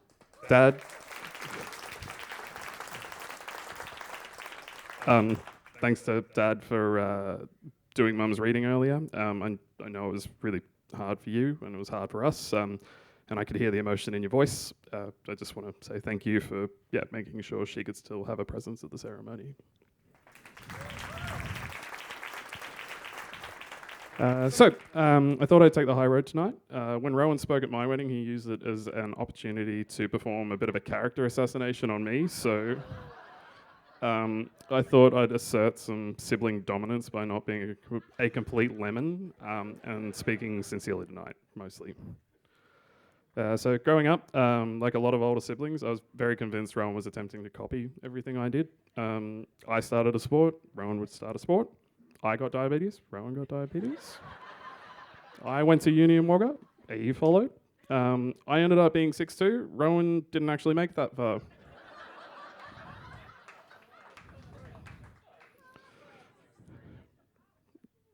Dad. Thanks to Dad for doing Mum's reading earlier. I know it was really hard for you and it was hard for us. And I could hear the emotion in your voice. I just want to say thank you for making sure she could still have a presence at the ceremony. I thought I'd take the high road tonight. When Rohan spoke at my wedding, he used it as an opportunity to perform a bit of a character assassination on me. So I thought I'd assert some sibling dominance by not being a complete lemon and speaking sincerely tonight, mostly. So growing up, like a lot of older siblings, I was very convinced Rohan was attempting to copy everything I did. I started a sport, Rohan would start a sport. I got diabetes, Rohan got diabetes. I went to uni in Wagga, he followed. I ended up being 6'2", Rohan didn't actually make that far.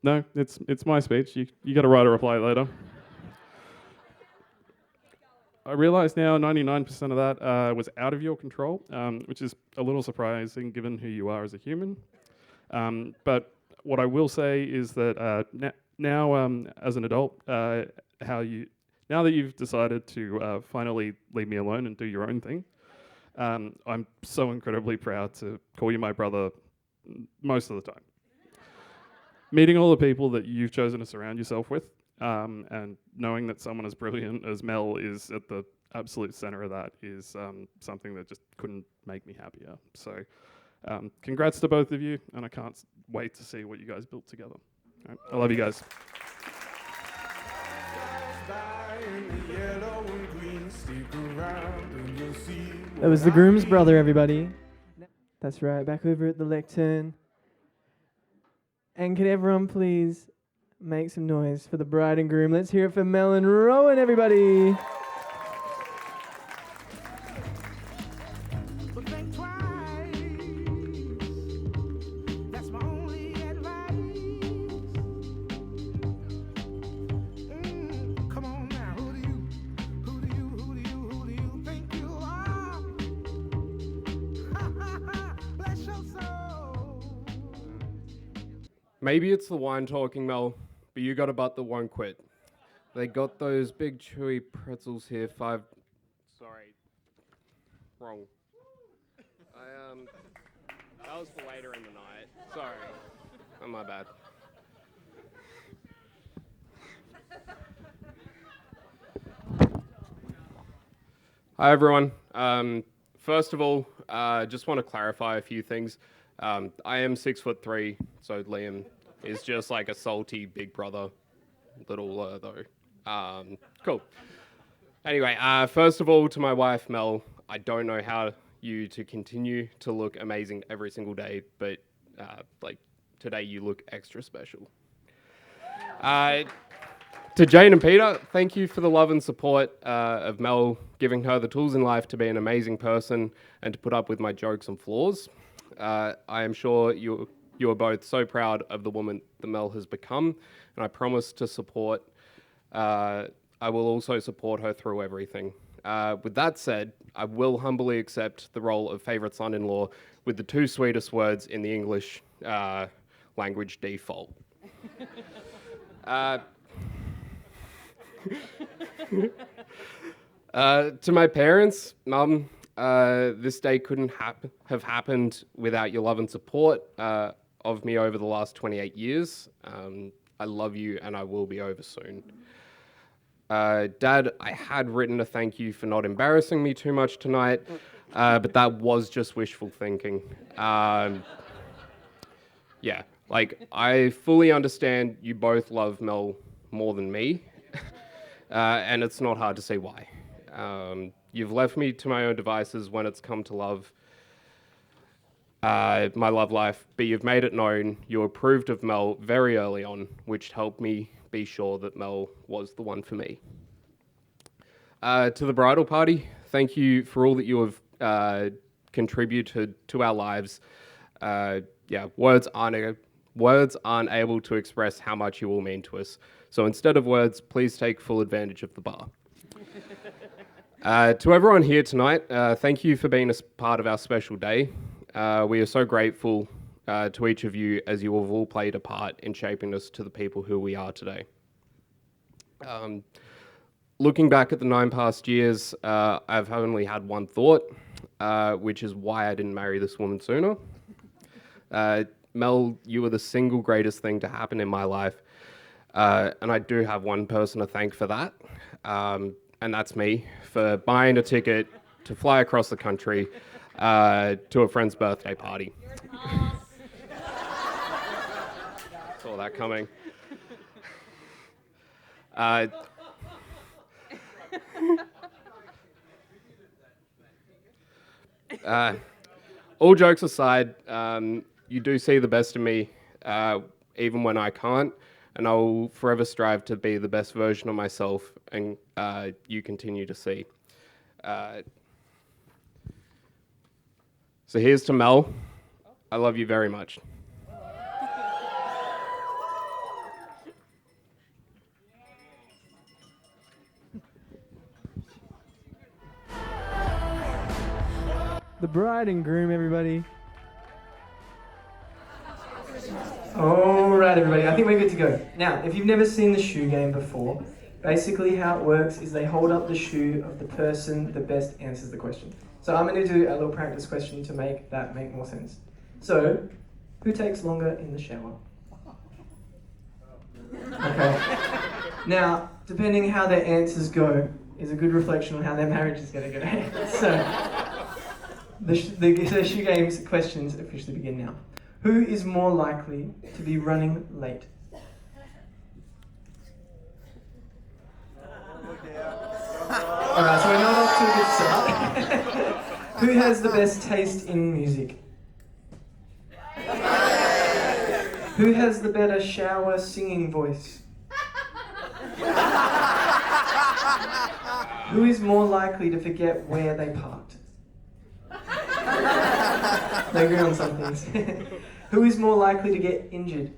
No, it's my speech, you got to write a reply later. I realise now 99% of that was out of your control, which is a little surprising given who you are as a human. But what I will say is that now, as an adult, now that you've decided to finally leave me alone and do your own thing, I'm so incredibly proud to call you my brother most of the time. Meeting all the people that you've chosen to surround yourself with, and knowing that someone as brilliant as Mel is at the absolute center of that is something that just couldn't make me happier. So Congrats to both of you, and I can't wait to see what you guys built together. All right, I love you guys. That was the groom's brother, everybody. That's right, back over at the lectern. And can everyone please make some noise for the bride and groom? Let's hear it for Mel and Rohan, everybody. Maybe it's the wine talking, Mel, but you got a butt that won't quit. They got those big chewy pretzels here, Sorry. Wrong. That was for later in the night. Sorry. Oh, my bad. Hi, everyone. First of all, just want to clarify a few things. I am 6'3", so Liam is just like a salty big brother, little though. Cool. Anyway, first of all, to my wife Mel, I don't know how you to continue to look amazing every single day, but like today you look extra special. To Jane and Peter, thank you for the love and support of Mel, giving her the tools in life to be an amazing person and to put up with my jokes and flaws. I am sure you are both so proud of the woman that Mel has become, and I promise to support. I will also support her through everything. With that said, I will humbly accept the role of favourite son-in-law with the two sweetest words in the English language default. To my parents, Mum, this day couldn't have happened without your love and support of me over the last 28 years. I love you and I will be over soon. Dad, I had written a thank you for not embarrassing me too much tonight, but that was just wishful thinking. Yeah, like I fully understand you both love Mel more than me, and it's not hard to see why. You've left me to my own devices when it's come to love, my love life, but you've made it known you approved of Mel very early on, which helped me be sure that Mel was the one for me. To the bridal party, thank you for all that you have contributed to our lives. Words aren't able to express how much you all mean to us. So instead of words, please take full advantage of the bar. To everyone here tonight, thank you for being a part of our special day. We are so grateful to each of you as you have all played a part in shaping us to the people who we are today. Looking back at the 9 past years, I've only had one thought, which is why I didn't marry this woman sooner. Mel, you were the single greatest thing to happen in my life, and I do have one person to thank for that, and that's me, for buying a ticket to fly across the country to a friend's birthday party. Saw that coming. All jokes aside, you do see the best in me, even when I can't, and I will forever strive to be the best version of myself, and you continue to see. So here's to Mel. I love you very much. The bride and groom, everybody. All right, everybody. I think we're good to go. Now, if you've never seen the shoe game before, basically how it works is they hold up the shoe of the person that best answers the question. So I'm going to do a little practice question to make that make more sense. So, who takes longer in the shower? Okay. Now, depending how their answers go, is a good reflection on how their marriage is going to go. So, The shoe games questions officially begin now. Who is more likely to be running late? Alright, so we're not off to a good start. Who has the best taste in music? Who has the better shower singing voice? Who is more likely to forget where they parked? They agree on some things. Who is more likely to get injured?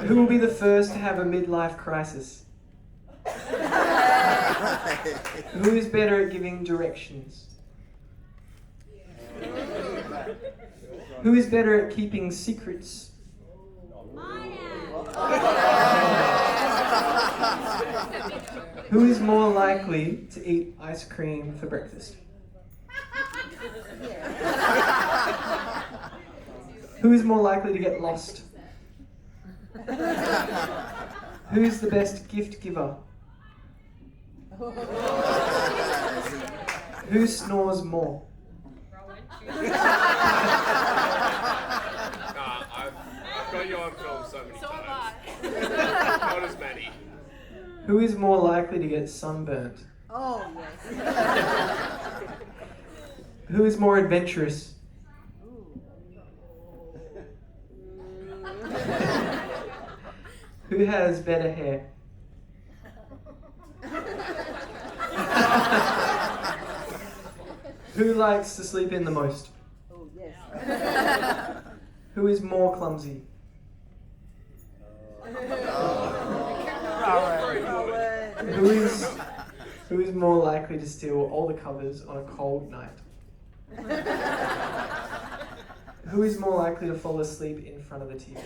Who will be the first to have a midlife crisis? Who is better at giving directions? Who is better at keeping secrets? Who is more likely to eat ice cream for breakfast? Who is more likely to get lost? Who is the best gift giver? Who snores more? I've got you on film so many times. Not as many. Who is more likely to get sunburnt? Oh, yes. Who is more adventurous? Who has better hair? Who likes to sleep in the most? Oh, yes. Who is more clumsy? Who is more likely to steal all the covers on a cold night? Who is more likely to fall asleep in front of the TV?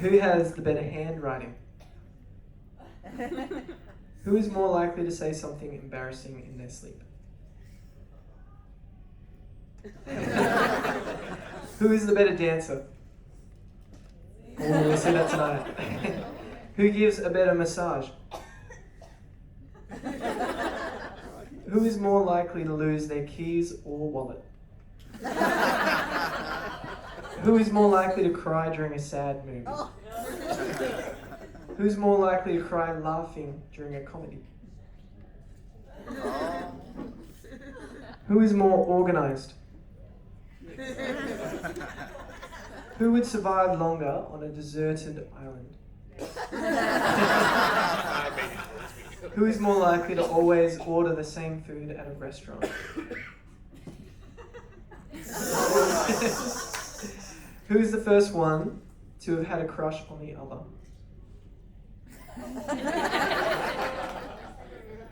Who has the better handwriting? Who is more likely to say something embarrassing in their sleep? Who is the better dancer? Oh, we'll see that tonight. Who gives a better massage? Who is more likely to lose their keys or wallet? Who is more likely to cry during a sad movie? Who's more likely to cry laughing during a comedy? Who is more organised? Who would survive longer on a deserted island? Who is more likely to always order the same food at a restaurant? Who is the first one to have had a crush on the other?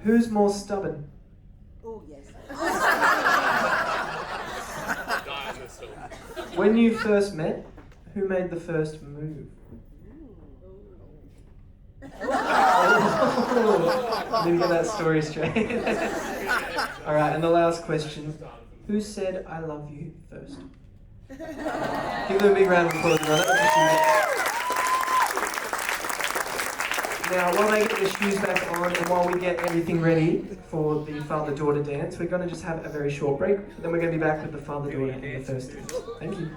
Who's more stubborn? Oh, yes. When you first met, who made the first move? Oh, didn't get that story straight. Alright, and the last question. Who said I love you first? Give them a big round of applause, brother. Now, while they get their shoes back on and while we get everything ready for the father-daughter dance, we're going to just have a very short break. Then we're going to be back with the father-daughter and the first dance. Thank you.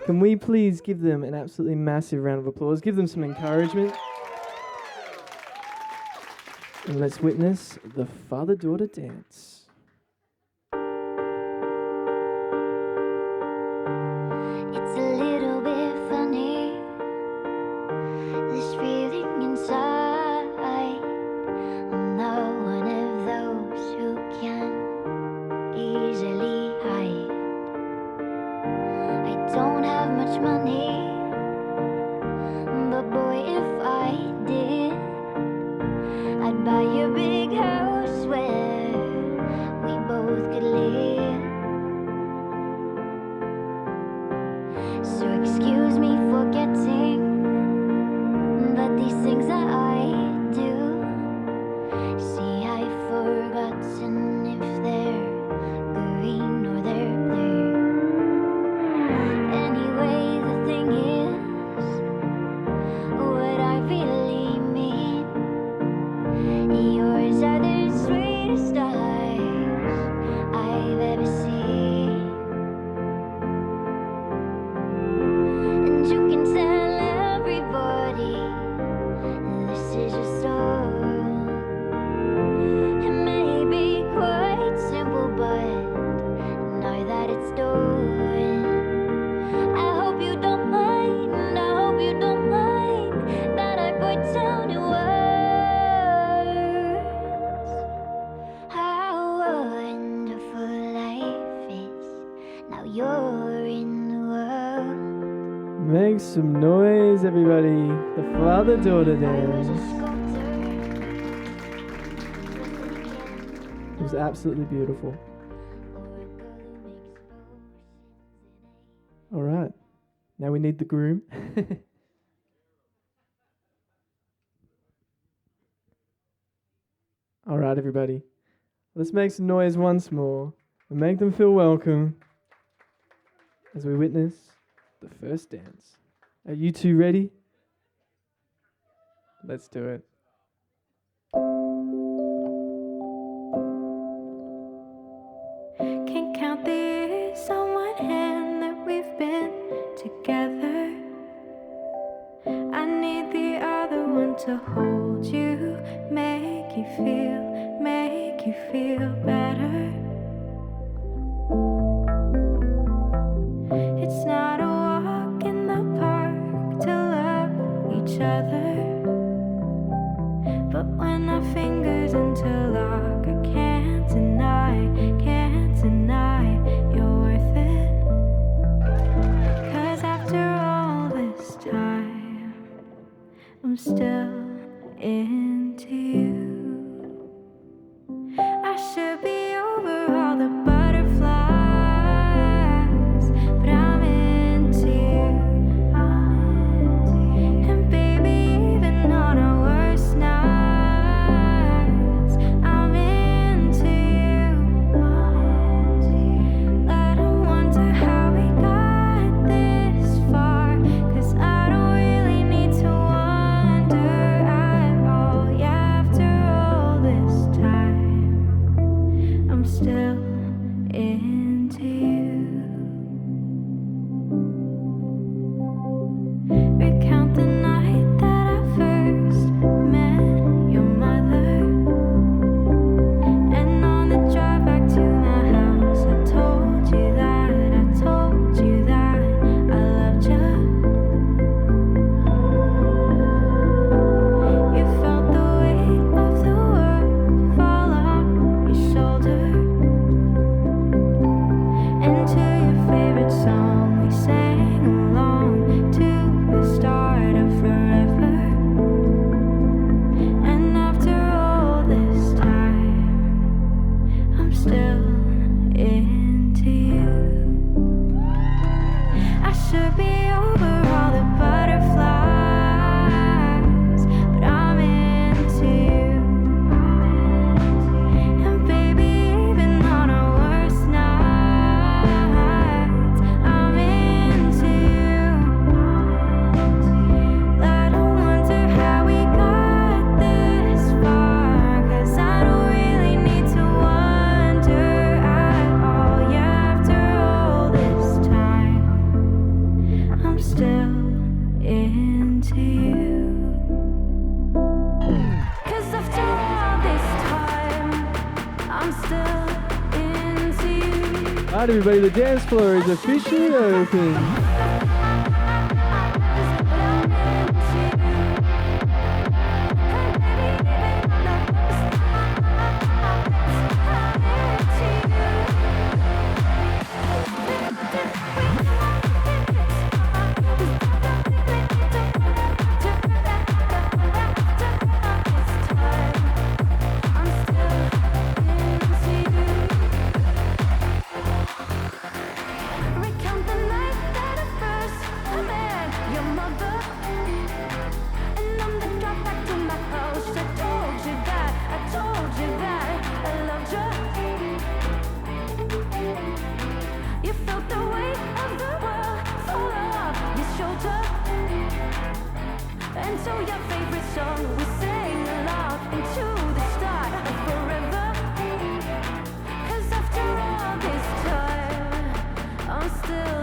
Can we please give them an absolutely massive round of applause? Give them some encouragement. And let's witness the father-daughter dance. It's a little bit funny, this feeling inside. I'm not one of those who can easily hide. I don't have much money, but boy, if I did, I'd buy a big house where we both could live. So excuse me for getting, but these things that I do, see, I've forgotten if they're green or they're blue. Anyway, the thing is, what I really mean Make some noise, everybody. The father-daughter dance. It was absolutely beautiful. All right. Now we need the groom. All right, everybody. Let's make some noise once more and make them feel welcome as we witness the first dance. Are you two ready? Let's do it. Can't count the years on one hand that we've been together. I need the other one to hold you, make you feel better. It's not a walk in the park to love each other, but when our fingers interlock, I can't deny you're worth it. 'Cause after all this time, I'm still into you. I should be over all the butterflies, but I'm into you. And baby, even on our worst nights, I'm into you. Let 'em wonder how we got this far, 'cause I don't really need to wonder at all. Yeah, after all this time, I'm still into you. Recount the night that I first met your mother, and on the drive back to my house, I told you that I loved you. You felt the weight of the world fall off your shoulder, and to your favorite song we sang along to the start of forever. And after all this time, I'm still into you. I should be over all the butterflies, but I'm into you. And baby, even on our worst nights, I'm into you. Let 'em wonder how we got this far, 'cause I don't really need to wonder at all. Yeah, after all this time, I'm still into you. 'Cause after all this time, I'm still into you. All right, everybody. The dance floor is officially open. Recount the night that I first met your mother, and on the drive back to my house, I told you that I loved you. You felt the weight of the world fall off your shoulder, and so your favorite song we sang along into the start of forever. 'Cause after all this time, I'm still